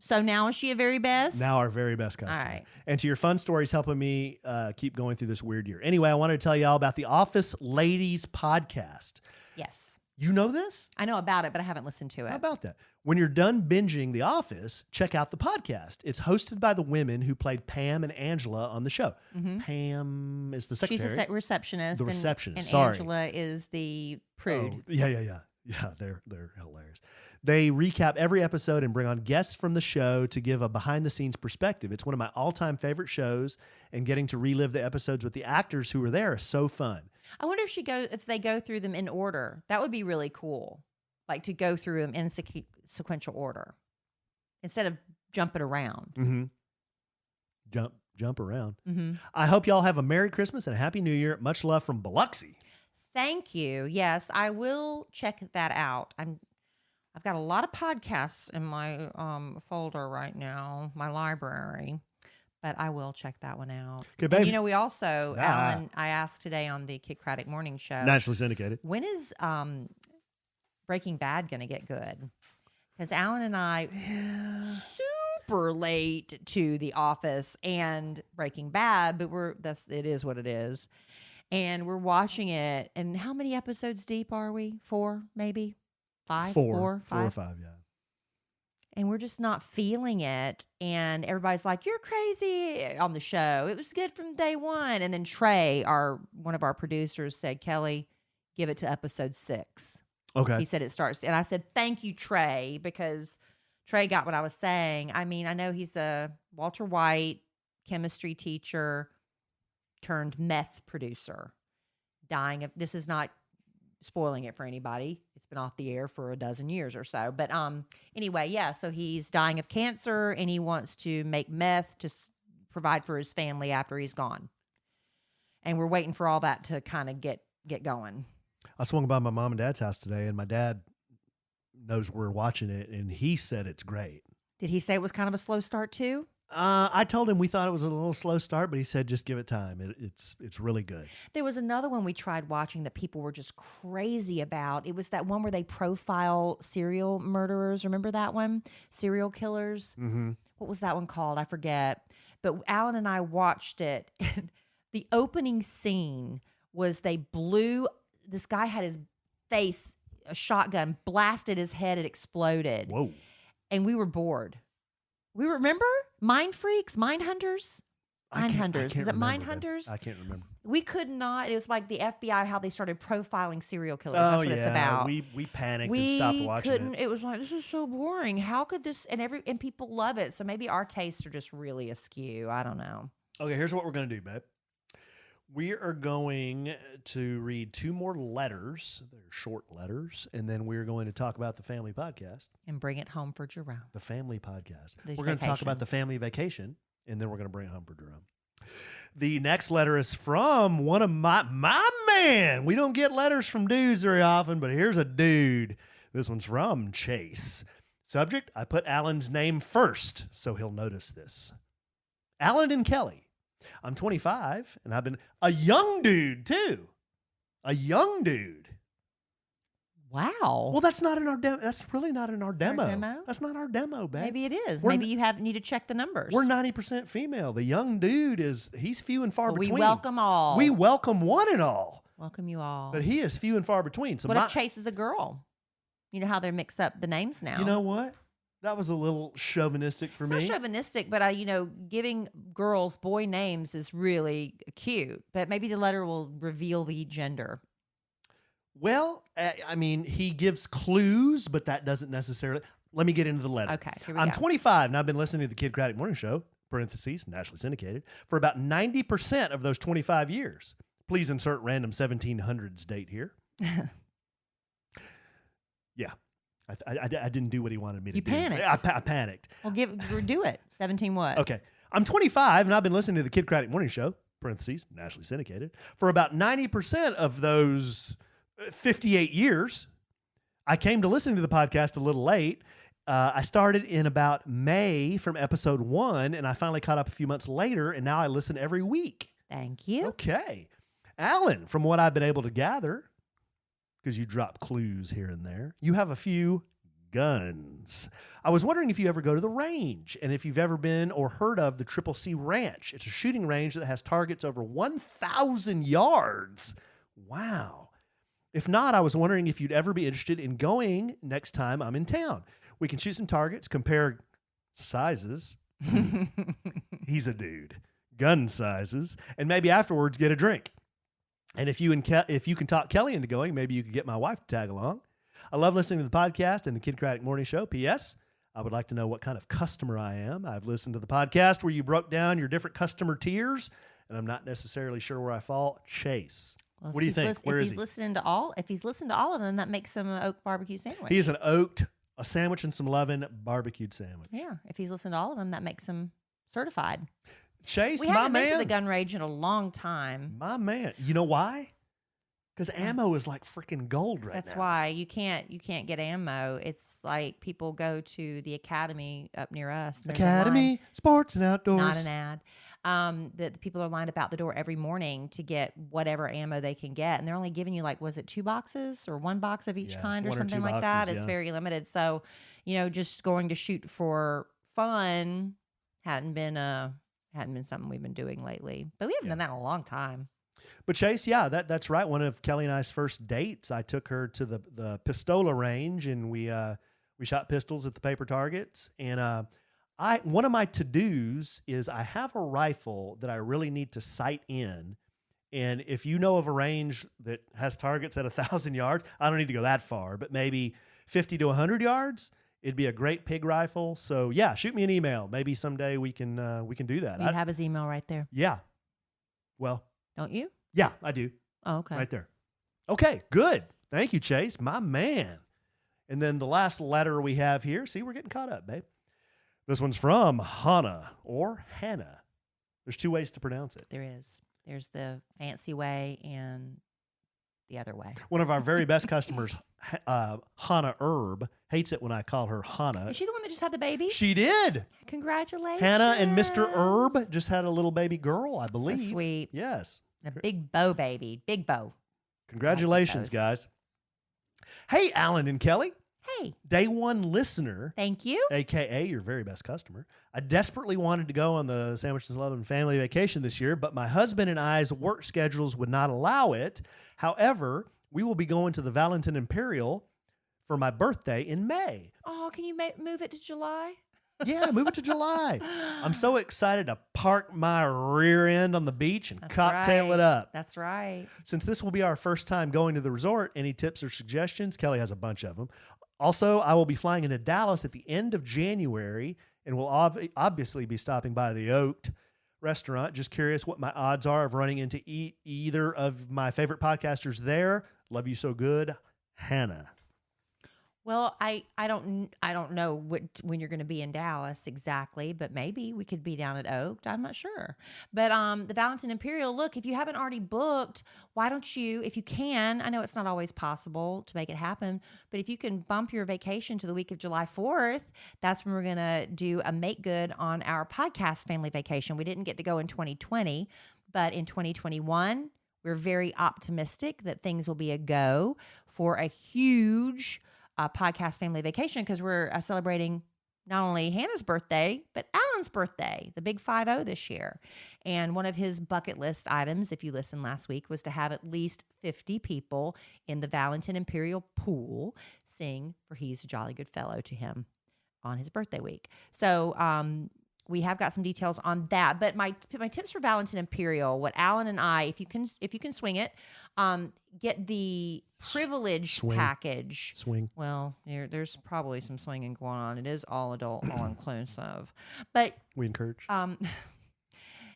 So now is she a very best? Now our very best customer. All right. And to your fun stories helping me keep going through this weird year. Anyway, I wanted to tell you all about the Office Ladies podcast. Yes. You know this? I know about it, but I haven't listened to it. How about that? When you're done binging The Office, check out the podcast. It's hosted by the women who played Pam and Angela on the show. Mm-hmm. Pam is the secretary. She's a receptionist. The receptionist. And Sorry. Angela is the prude. Oh, yeah. Yeah, they're hilarious. They recap every episode and bring on guests from the show to give a behind-the-scenes perspective. It's one of my all-time favorite shows, and getting to relive the episodes with the actors who were there is so fun. I wonder if they go through them in order. That would be really cool, like to go through them in sequential order instead of jumping around. Mm-hmm. Jump around. Mm-hmm. I hope y'all have a Merry Christmas and a Happy New Year. Much love from Biloxi. Thank you. Yes, I will check that out. I've got a lot of podcasts in my folder right now, my library, but I will check that one out. Okay, baby. And, we also, Alan, I asked today on the Kid Craddock Morning Show. Nationally syndicated. When is Breaking Bad going to get good? Because Alan and I super late to The Office and Breaking Bad, but it is what it is. And we're watching it. And how many episodes deep are we? 4, maybe? 5? 4 or 5, yeah. And we're just not feeling it. And everybody's like, "You're crazy" on the show. It was good from day one. And then Trey, one of our producers, said, "Kelly, give it to episode 6. Okay. He said it starts. And I said, "Thank you, Trey," because Trey got what I was saying. I mean, I know he's a Walter White chemistry teacher turned meth producer, dying of, this is not spoiling it for anybody. It's been off the air for a dozen years or so. But anyway, yeah, so he's dying of cancer and he wants to make meth to provide for his family after he's gone. And we're waiting for all that to kind of get going. I swung by my mom and dad's house today, and my dad knows we're watching it, and he said it's great. Did he say it was kind of a slow start too? I told him we thought it was a little slow start, but he said just give it time. It's really good. There was another one we tried watching that people were just crazy about. It was that one where they profile serial murderers. Remember that one? Serial killers. Mm-hmm. What was that one called? I forget. But Alan and I watched it. And the opening scene was this guy had his face, a shotgun, blasted his head, it exploded. Whoa. And we were bored. We remember? Mind Freaks? Mind Hunters? Mind Hunters. Is it Mind Hunters? I can't remember. We could not. It was like the FBI, how they started profiling serial killers. That's what it's about. We panicked and stopped watching it. It was like, this is so boring. How could this, and people love it. So maybe our tastes are just really askew. I don't know. Okay, here's what we're going to do, babe. We are going to read 2 more letters. They're short letters. And then we're going to talk about the family podcast. And bring it home for Jerome. The family podcast. The we're going to talk about the family vacation. And then we're going to bring it home for Jerome. The next letter is from one of my man. We don't get letters from dudes very often, but here's a dude. This one's from Chase. Subject, I put Alan's name first, so he'll notice this. Alan and Kelly. I'm 25, and I've been a young dude, too. A young dude. Wow. Well, that's not in our demo. That's really not in our demo. demo? That's not our demo, babe. Maybe it is. We're Maybe you need to check the numbers. We're 90% female. The young dude he's few and far between. We welcome all. We welcome one and all. Welcome you all. But he is few and far between. So what if Chase is a girl? You know how they mix up the names now. You know what? That was a little chauvinistic for me. It's not chauvinistic, but giving girls boy names is really cute. But maybe the letter will reveal the gender. Well, I mean, he gives clues, but that doesn't necessarily. Let me get into the letter. Okay, here we go. I'm 25, and I've been listening to the Kid Craddock Morning Show parentheses, nationally syndicated, for about 90% of those 25 years. Please insert random 1700s date here. Yeah. I didn't do what he wanted me to do. You panicked. I panicked. Well, do it. 17 what? Okay. I'm 25 and I've been listening to the Kid Craddock Morning Show, parentheses, nationally syndicated, for about 90% of those 58 years. I came to listen to the podcast a little late. I started in about May from episode 1, and I finally caught up a few months later, and now I listen every week. Thank you. Okay. Alan, from what I've been able to gather, because you drop clues here and there, you have a few guns. I was wondering if you ever go to the range, and if you've ever been or heard of the Triple C Ranch. It's a shooting range that has targets over 1,000 yards. Wow. If not, I was wondering if you'd ever be interested in going next time I'm in town. We can shoot some targets, compare sizes. He's a dude. Gun sizes. And maybe afterwards get a drink. And if you can talk Kelly into going, maybe you could get my wife to tag along. I love listening to the podcast and the Kid Craddock Morning Show. P.S. I would like to know what kind of customer I am. I've listened to the podcast where you broke down your different customer tiers, and I'm not necessarily sure where I fall. Chase. Well, What do you think? Where is he? If he's listened to all of them, that makes him an oak barbecue sandwich. He's an oaked, a sandwich and some lovin' barbecued sandwich. Yeah. If he's listened to all of them, that makes him certified. Chase, We my haven't man. been to the gun range in a long time. My man. You know why? Because ammo is like freaking gold right now. That's why you can't get ammo. It's like people go to the academy up near us. and there's a line. Academy, sports and outdoors. Not an ad. The people are lined up out the door every morning to get whatever ammo they can get, and they're only giving you was it 2 boxes or 1 box of each kind or 1 or something 2 like boxes, that? It's yeah. very limited. So, just going to shoot for fun hadn't been something we've been doing lately. But we haven't done that in a long time. But Chase, yeah, that's right. One of Kelly and I's first dates, I took her to the Pistola range, and we shot pistols at the paper targets. And one of my to-dos is I have a rifle that I really need to sight in. And if you know of a range that has targets at 1,000 yards, I don't need to go that far, but maybe 50 to 100 yards, it'd be a great pig rifle. So yeah, shoot me an email. Maybe someday we can do that. You have his email right there, Yeah. Well, don't you? yeah, I do. Oh, okay. Right there. Okay, good. Thank you, Chase, my man. And then the last letter we have here. See, we're getting caught up, babe. This one's from Hannah or Hannah. There's 2 ways to pronounce it. There is. There's the fancy way and the other way. One of our very best customers, Hannah Herb, hates it when I call her Hannah. Is she the one that just had the baby? She did. Congratulations. Hannah and Mr. Herb just had a little baby girl, I believe. So sweet. Yes. A big bow baby. Big bow. Congratulations, guys. Hey, Alan and Kelly. Hey. Day 1 listener. Thank you. AKA your very best customer. I desperately wanted to go on the Sandwiches and Love and Family vacation this year, but my husband and I's work schedules would not allow it. However, we will be going to the Valentin Imperial for my birthday in May. Oh, can you move it to July? Yeah, move it to July. I'm so excited to park my rear end on the beach and cocktail it up. That's right. Since this will be our first time going to the resort, any tips or suggestions? Kelly has a bunch of them. Also, I will be flying into Dallas at the end of January and will obviously be stopping by the Oaked restaurant. Just curious what my odds are of running into either of my favorite podcasters there. Love you so good, Hannah. Well, I don't know when you're going to be in Dallas exactly, but maybe we could be down at Oak. I'm not sure. But the Valentin Imperial, look, if you haven't already booked, why don't you, if you can, I know it's not always possible to make it happen, but if you can bump your vacation to the week of July 4th, that's when we're going to do a make good on our podcast family vacation. We didn't get to go in 2020, but in 2021, we're very optimistic that things will be a go for a huge podcast family vacation, because we're celebrating not only Hannah's birthday, but Alan's birthday, the big 50 this year. And one of his bucket list items, if you listened last week, was to have at least 50 people in the Valentin Imperial pool sing For He's a Jolly Good Fellow to him on his birthday week. So we have got some details on that. But my tips for Valentin Imperial, what Alan and I, if you can swing it, get the privilege package. Swing. Well, there's probably some swinging going on. It is all adult, all inclusive, but we encourage.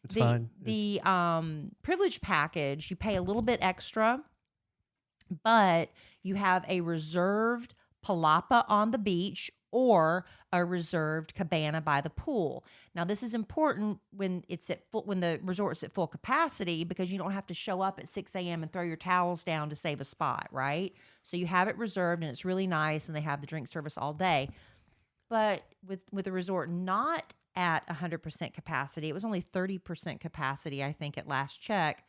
It's the, fine. The privilege package, you pay a little bit extra, but you have a reserved palapa on the beach or a reserved cabana by the pool. Now, this is important when when the resort's at full capacity, because you don't have to show up at 6 a.m. and throw your towels down to save a spot, right? So you have it reserved, and it's really nice, and they have the drink service all day. But with a resort not at 100% capacity, it was only 30% capacity, I think, at last check.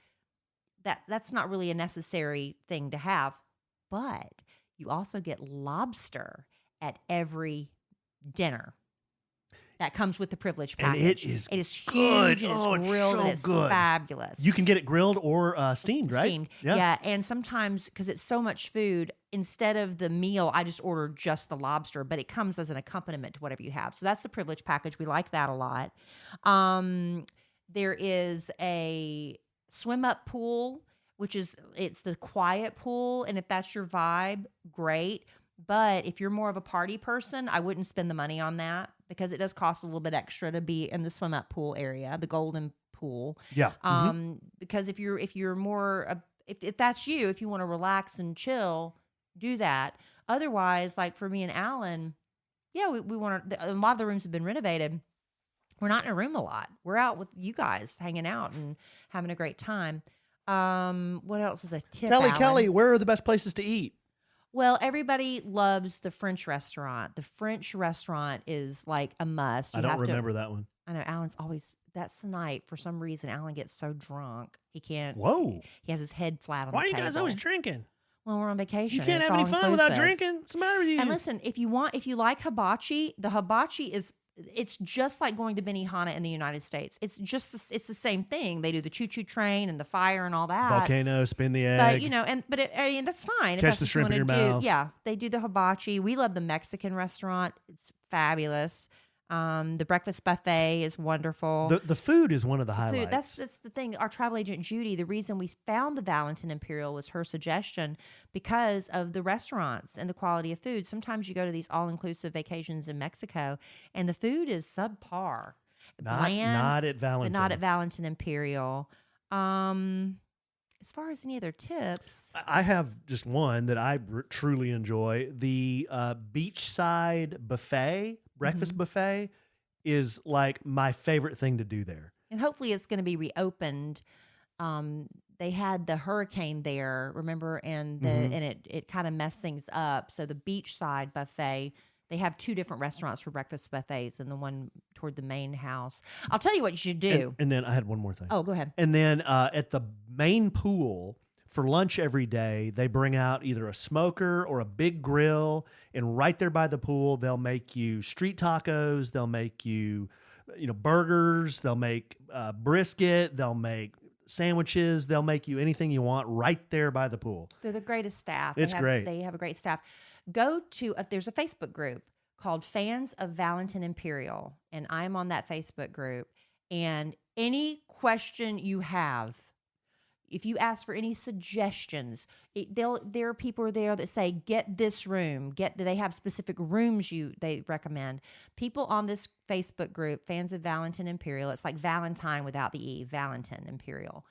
That's not really a necessary thing to have, but you also get lobster at every dinner. That comes with the privilege package. And it is huge, and it's grilled, and it's good. fabulous. You can get it grilled or steamed, right? Steamed, yeah. And sometimes, because it's so much food, instead of the meal, I just order just the lobster, but it comes as an accompaniment to whatever you have. So that's the privilege package. We like that a lot. There is a swim up pool, it's the quiet pool, and if that's your vibe, great. But if you're more of a party person, I wouldn't spend the money on that, because it does cost a little bit extra to be in the swim up pool area, the golden pool. Yeah. Because if you're more, if that's you, if you want to relax and chill, do that. Otherwise, like for me and Alan, yeah, we want to. A lot of the rooms have been renovated. We're not in a room a lot. We're out with you guys, hanging out and having a great time. What else is a tip, Alan? Kelly, where are the best places to eat? Well, everybody loves the French restaurant. The French restaurant is like a must. I don't remember that one. I know Alan's always. That's the night. For some reason, Alan gets so drunk he can't. Whoa! He has his head flat on Why the are table. you guys always drinking? Well, we're on vacation. You can't have any fun without drinking. What's the matter with you? And listen, if you like hibachi, the hibachi it's just like going to Benihana in the United States. It's it's the same thing. They do the choo-choo train and the fire and all that. Volcano, spin the egg. But I mean, that's fine. Catch the shrimp in your mouth. Yeah, they do the hibachi. We love the Mexican restaurant. It's fabulous. The breakfast buffet is wonderful. The food is one of the highlights. That's the thing. Our travel agent, Judy, the reason we found the Valentin Imperial was her suggestion, because of the restaurants and the quality of food. Sometimes you go to these all-inclusive vacations in Mexico, and the food is subpar. Bland, not at Valentin. But not at Valentin Imperial. As far as any other tips, I have just one that I truly enjoy. The beachside buffet, breakfast buffet, is like my favorite thing to do there. And hopefully it's going to be reopened. They had the hurricane there, remember, and it kind of messed things up. So the beachside buffet, they have two different restaurants for breakfast buffets, and the one toward the main house. I'll tell you what you should do. And then I had one more thing. Oh, go ahead. And then at the main pool for lunch every day, they bring out either a smoker or a big grill, and right there by the pool, they'll make you street tacos. They'll make you, burgers. They'll make brisket. They'll make sandwiches. They'll make you anything you want right there by the pool. They're the greatest staff. It's great. They have a great staff. Go to, there's a Facebook group called Fans of Valentin Imperial, and I'm on that Facebook group. And any question you have, if you ask for any suggestions, there are people there that say, get this room. They have specific rooms they recommend. People on this Facebook group, Fans of Valentin Imperial, it's like Valentine without the E, Valentin Imperial.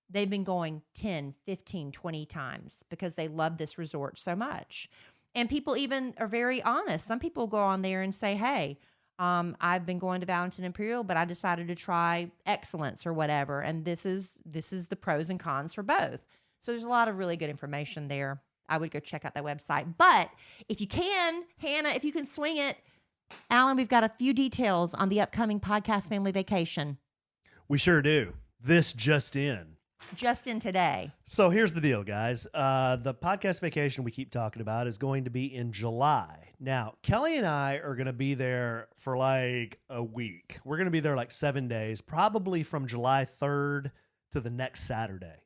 They've been going 10, 15, 20 times because they love this resort so much. And people even are very honest. Some people go on there and say, hey, I've been going to Valentin Imperial, but I decided to try Excellence or whatever. And this is the pros and cons for both. So there's a lot of really good information there. I would go check out that website. But if you can, Hannah, if you can swing it, Alan, we've got a few details on the upcoming Podcast Family Vacation. We sure do. This just in. Just in today. So here's the deal, guys. The podcast vacation we keep talking about is going to be in July. Now, Kelly and I are going to be there for like a week. We're going to be there like 7 days, probably from July 3rd to the next Saturday.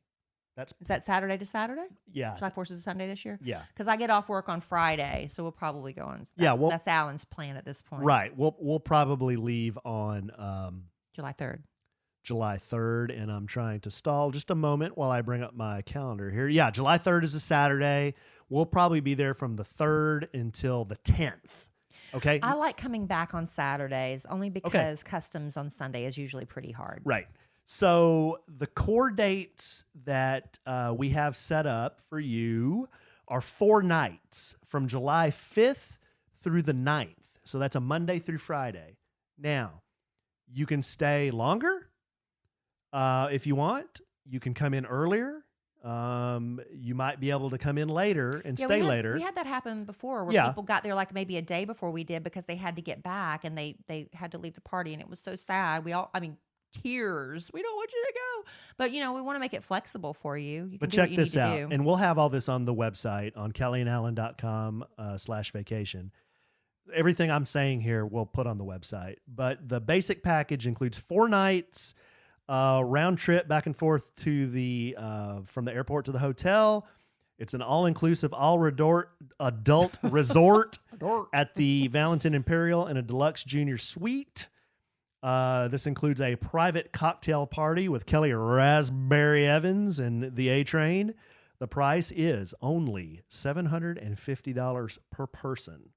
Is that Saturday to Saturday? Yeah. July 4th is a Sunday this year? Yeah. Because I get off work on Friday, so we'll probably go on. That's Alan's plan at this point. Right. We'll probably leave on July 3rd. July 3rd, and I'm trying to stall just a moment while I bring up my calendar here. Yeah, July 3rd is a Saturday. We'll probably be there from the 3rd until the 10th. Okay. I like coming back on Saturdays only because customs on Sunday is usually pretty hard. Right. So the core dates that we have set up for you are 4 nights from July 5th through the 9th. So that's a Monday through Friday. Now, you can stay longer if you want. You can come in earlier. You might be able to come in later and stay later. We had that happen before where people got there like maybe a day before we did because they had to get back and they had to leave the party, and it was so sad. Tears. We don't want you to go. But, we want to make it flexible for you. You can do check what you this need to out. do. And we'll have all this on the website on kellyandallen.com/vacation. Everything I'm saying here we'll put on the website. But the basic package includes 4 nights, round trip back and forth to the from the airport to the hotel. It's an all-inclusive, adult resort at the Valentin Imperial in a deluxe junior suite. This includes a private cocktail party with Kellie Raspberry Evans and the A-Train. The price is only $750 per person.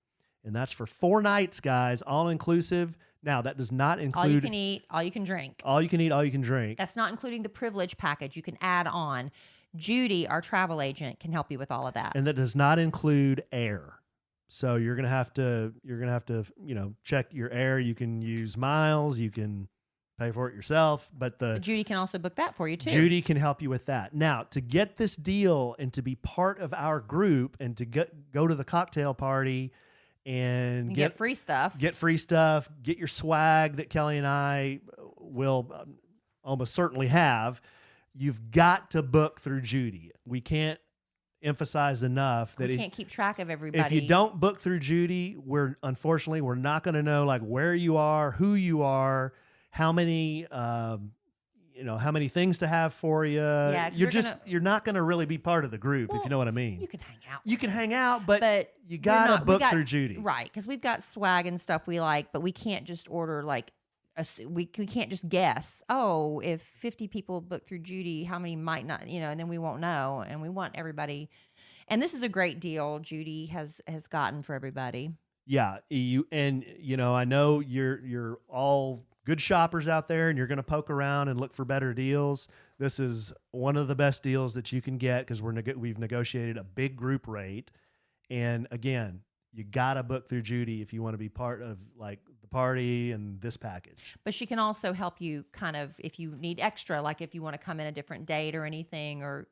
And that's for 4 nights, guys, all-inclusive. Now, that does not include... all you can eat, all you can drink. All you can eat, all you can drink. That's not including the privilege package. You can add on. Judy, our travel agent, can help you with all of that. And that does not include air. So you're gonna have to check your air. You can use miles. You can pay for it yourself. But Judy can also book that for you too. Judy can help you with that. Now, to get this deal and to be part of our group and to go to the cocktail party and get free stuff, get your swag that Kellie and I will almost certainly have. You've got to book through Judy. We can't emphasize enough that we can't keep track of everybody. If you don't book through Judy, we're not going to know like where you are, who you are, how many things to have for you. Yeah, you're not going to really be part of the group, if you know what I mean. You can hang out. You can hang out, but you got to book through Judy. Right, because we've got swag and stuff we like, but we can't just order like we can't just guess, if 50 people book through Judy, how many might not, and then we won't know. And we want everybody. And this is a great deal Judy has gotten for everybody. Yeah. I know you're all good shoppers out there and you're going to poke around and look for better deals. This is one of the best deals that you can get because we've negotiated a big group rate. And again, you got to book through Judy if you want to be part of like the party and this package. But she can also help you kind of if you need extra, like if you want to come in a different date or anything or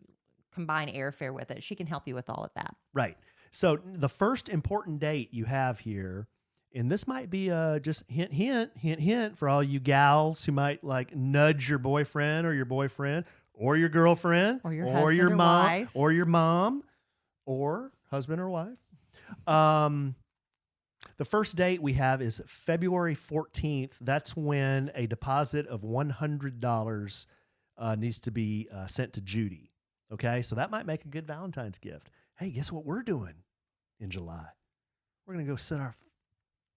combine airfare with it. She can help you with all of that. Right. So the first important date you have here, and this might be just hint for all you gals who might like nudge your boyfriend or your girlfriend or your husband or mom wife. or your mom or husband or wife. The first date we have is February 14th. That's when a deposit of $100 needs to be sent to Judy. Okay, so that might make a good Valentine's gift. Hey, guess what we're doing in July? We're going to go sit our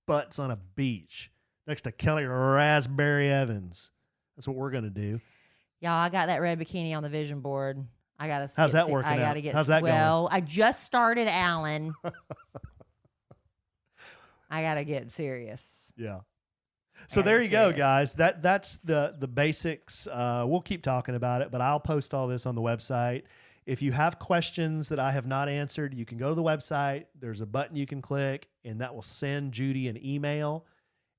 butts on a beach next to Kellie Raspberry Evans. That's what we're going to do. Y'all, I got that red bikini on the vision board. I got to. How's that working out? How's that going? Well, I just started Allen. I got to get serious. Yeah. So there you go, guys. That's the basics. We'll keep talking about it, but I'll post all this on the website. If you have questions that I have not answered, you can go to the website. There's a button you can click, and that will send Judy an email,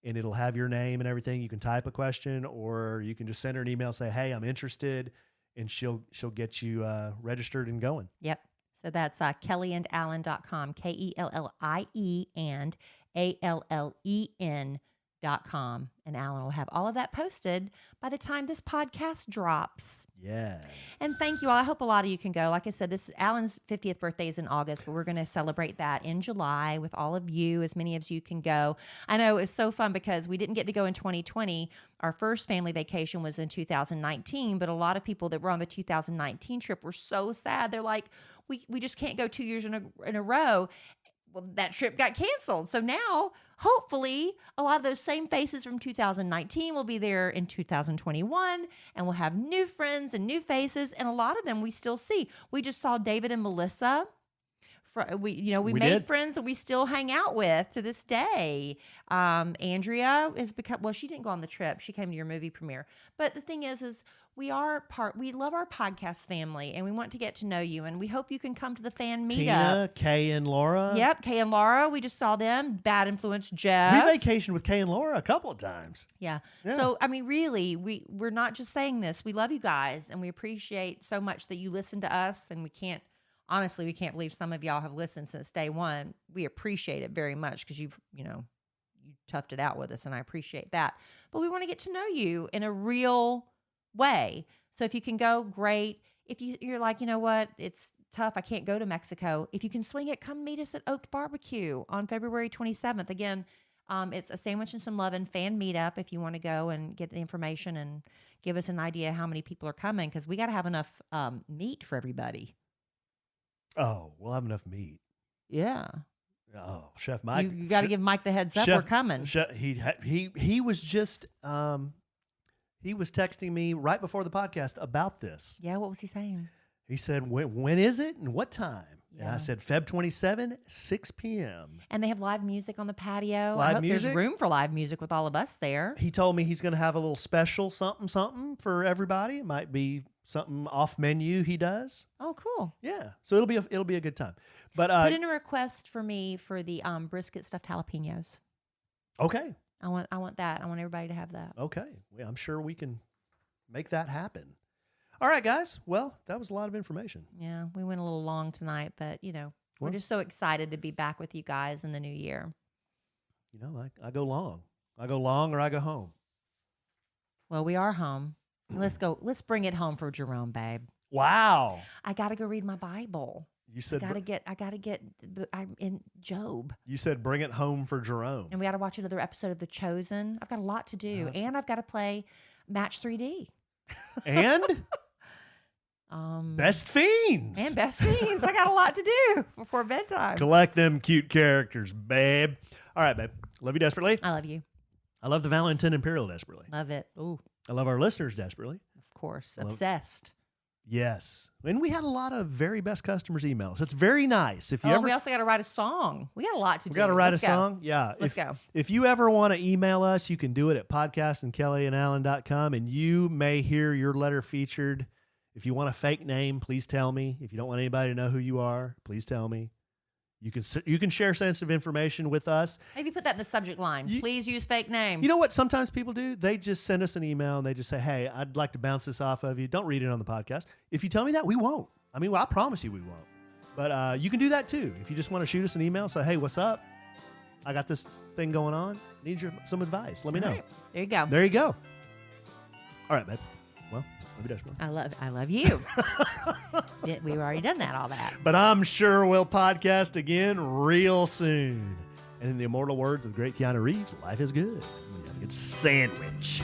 and it'll have your name and everything. You can type a question, or you can just send her an email, say, "Hey, I'm interested," and she'll get you registered and going. Yep. So that's kellyandallen.com, KELLIE and ALLEN.com. kellyandallen.com, and Allen will have all of that posted by the time this podcast drops. Yeah. And thank you all. I hope a lot of you can go. Like I said, this Alan's 50th birthday is in August, but we're going to celebrate that in July with all of you, as many of you can go. I know it's so fun because we didn't get to go in 2020. Our first family vacation was in 2019, but a lot of people that were on the 2019 trip were so sad. They're like, we just can't go 2 years in a row. Well, that trip got canceled. So now, hopefully, a lot of those same faces from 2019 will be there in 2021, and we'll have new friends and new faces, and a lot of them we still see. We just saw David and Melissa. We made did. friends that we still hang out with to this day. Andrea has become, well, she didn't go on the trip. She came to your movie premiere. But the thing is we love our podcast family, and we want to get to know you, and we hope you can come to the fan meetup. Tina, Kay, and Laura. Yep, Kay and Laura. We just saw them. Bad Influence Jeff. We vacationed with Kay and Laura a couple of times. Yeah. Yeah. So, I mean, really, we're not just saying this. We love you guys, and we appreciate so much that you listen to us, and we can't believe some of y'all have listened since day one. We appreciate it very much because you toughed it out with us, and I appreciate that. But we want to get to know you in a real way. So if you can go, great. If you're like, you know what, it's tough, I can't go to Mexico. If you can swing it, come meet us at Oak Barbecue on February 27th. Again, it's a sandwich and some love and fan meetup if you want to go and get the information and give us an idea how many people are coming, because we got to have enough meat for everybody. Oh, we'll have enough meat. Yeah. Oh, Chef Mike. You got to give Mike the heads up. We're coming. He was just he was texting me right before the podcast about this. Yeah, what was he saying? He said, when is it and what time? Yeah. And I said, Feb 27, 6 p.m. And they have live music on the patio. Live I hope music? there's room for live music with all of us there. He told me he's going to have a little special something for everybody. It might be something off menu he does. Oh, cool. Yeah. So it'll be a good time. But put in a request for me for the brisket stuffed jalapenos. Okay. I want that. I want everybody to have that. Okay. Well, I'm sure we can make that happen. All right, guys. Well, that was a lot of information. Yeah, we went a little long tonight, but we're just so excited to be back with you guys in the new year. I go long. I go long or I go home. Well, we are home. Let's go. Let's bring it home for Jerome, babe. Wow. I got to go read my Bible. You said I got to get I'm in Job. You said bring it home for Jerome. And we got to watch another episode of The Chosen. I've got a lot to do, and I've got to play Match 3D. And Best Fiends. And Best Fiends. I got a lot to do before bedtime. Collect them cute characters, babe. All right, babe. Love you desperately. I love you. I love the Valentin Imperial desperately. Love it. Ooh. I love our listeners desperately. Of course. Obsessed. Yes. And we had a lot of very best customers emails. It's very nice. If you we also got to write a song. We got a lot to do. We got to write a song? Yeah. Let's go. If you ever want to email us, you can do it at podcastandkellyandallen.com, and you may hear your letter featured. If you want a fake name, please tell me. If you don't want anybody to know who you are, please tell me. You can share sensitive information with us. Maybe put that in the subject line. Please use fake name. You know what sometimes people do? They just send us an email and they just say, hey, I'd like to bounce this off of you. Don't read it on the podcast. If you tell me that, we won't. I mean, I promise you we won't. But you can do that too. If you just want to shoot us an email, say, hey, what's up? I got this thing going on. Need some advice. Let me know. Right. There you go. There you go. All right, babe. Well, love you desperately. I love you. We've already done all that. But I'm sure we'll podcast again real soon. And in the immortal words of the great Keanu Reeves, life is good. It's sandwich.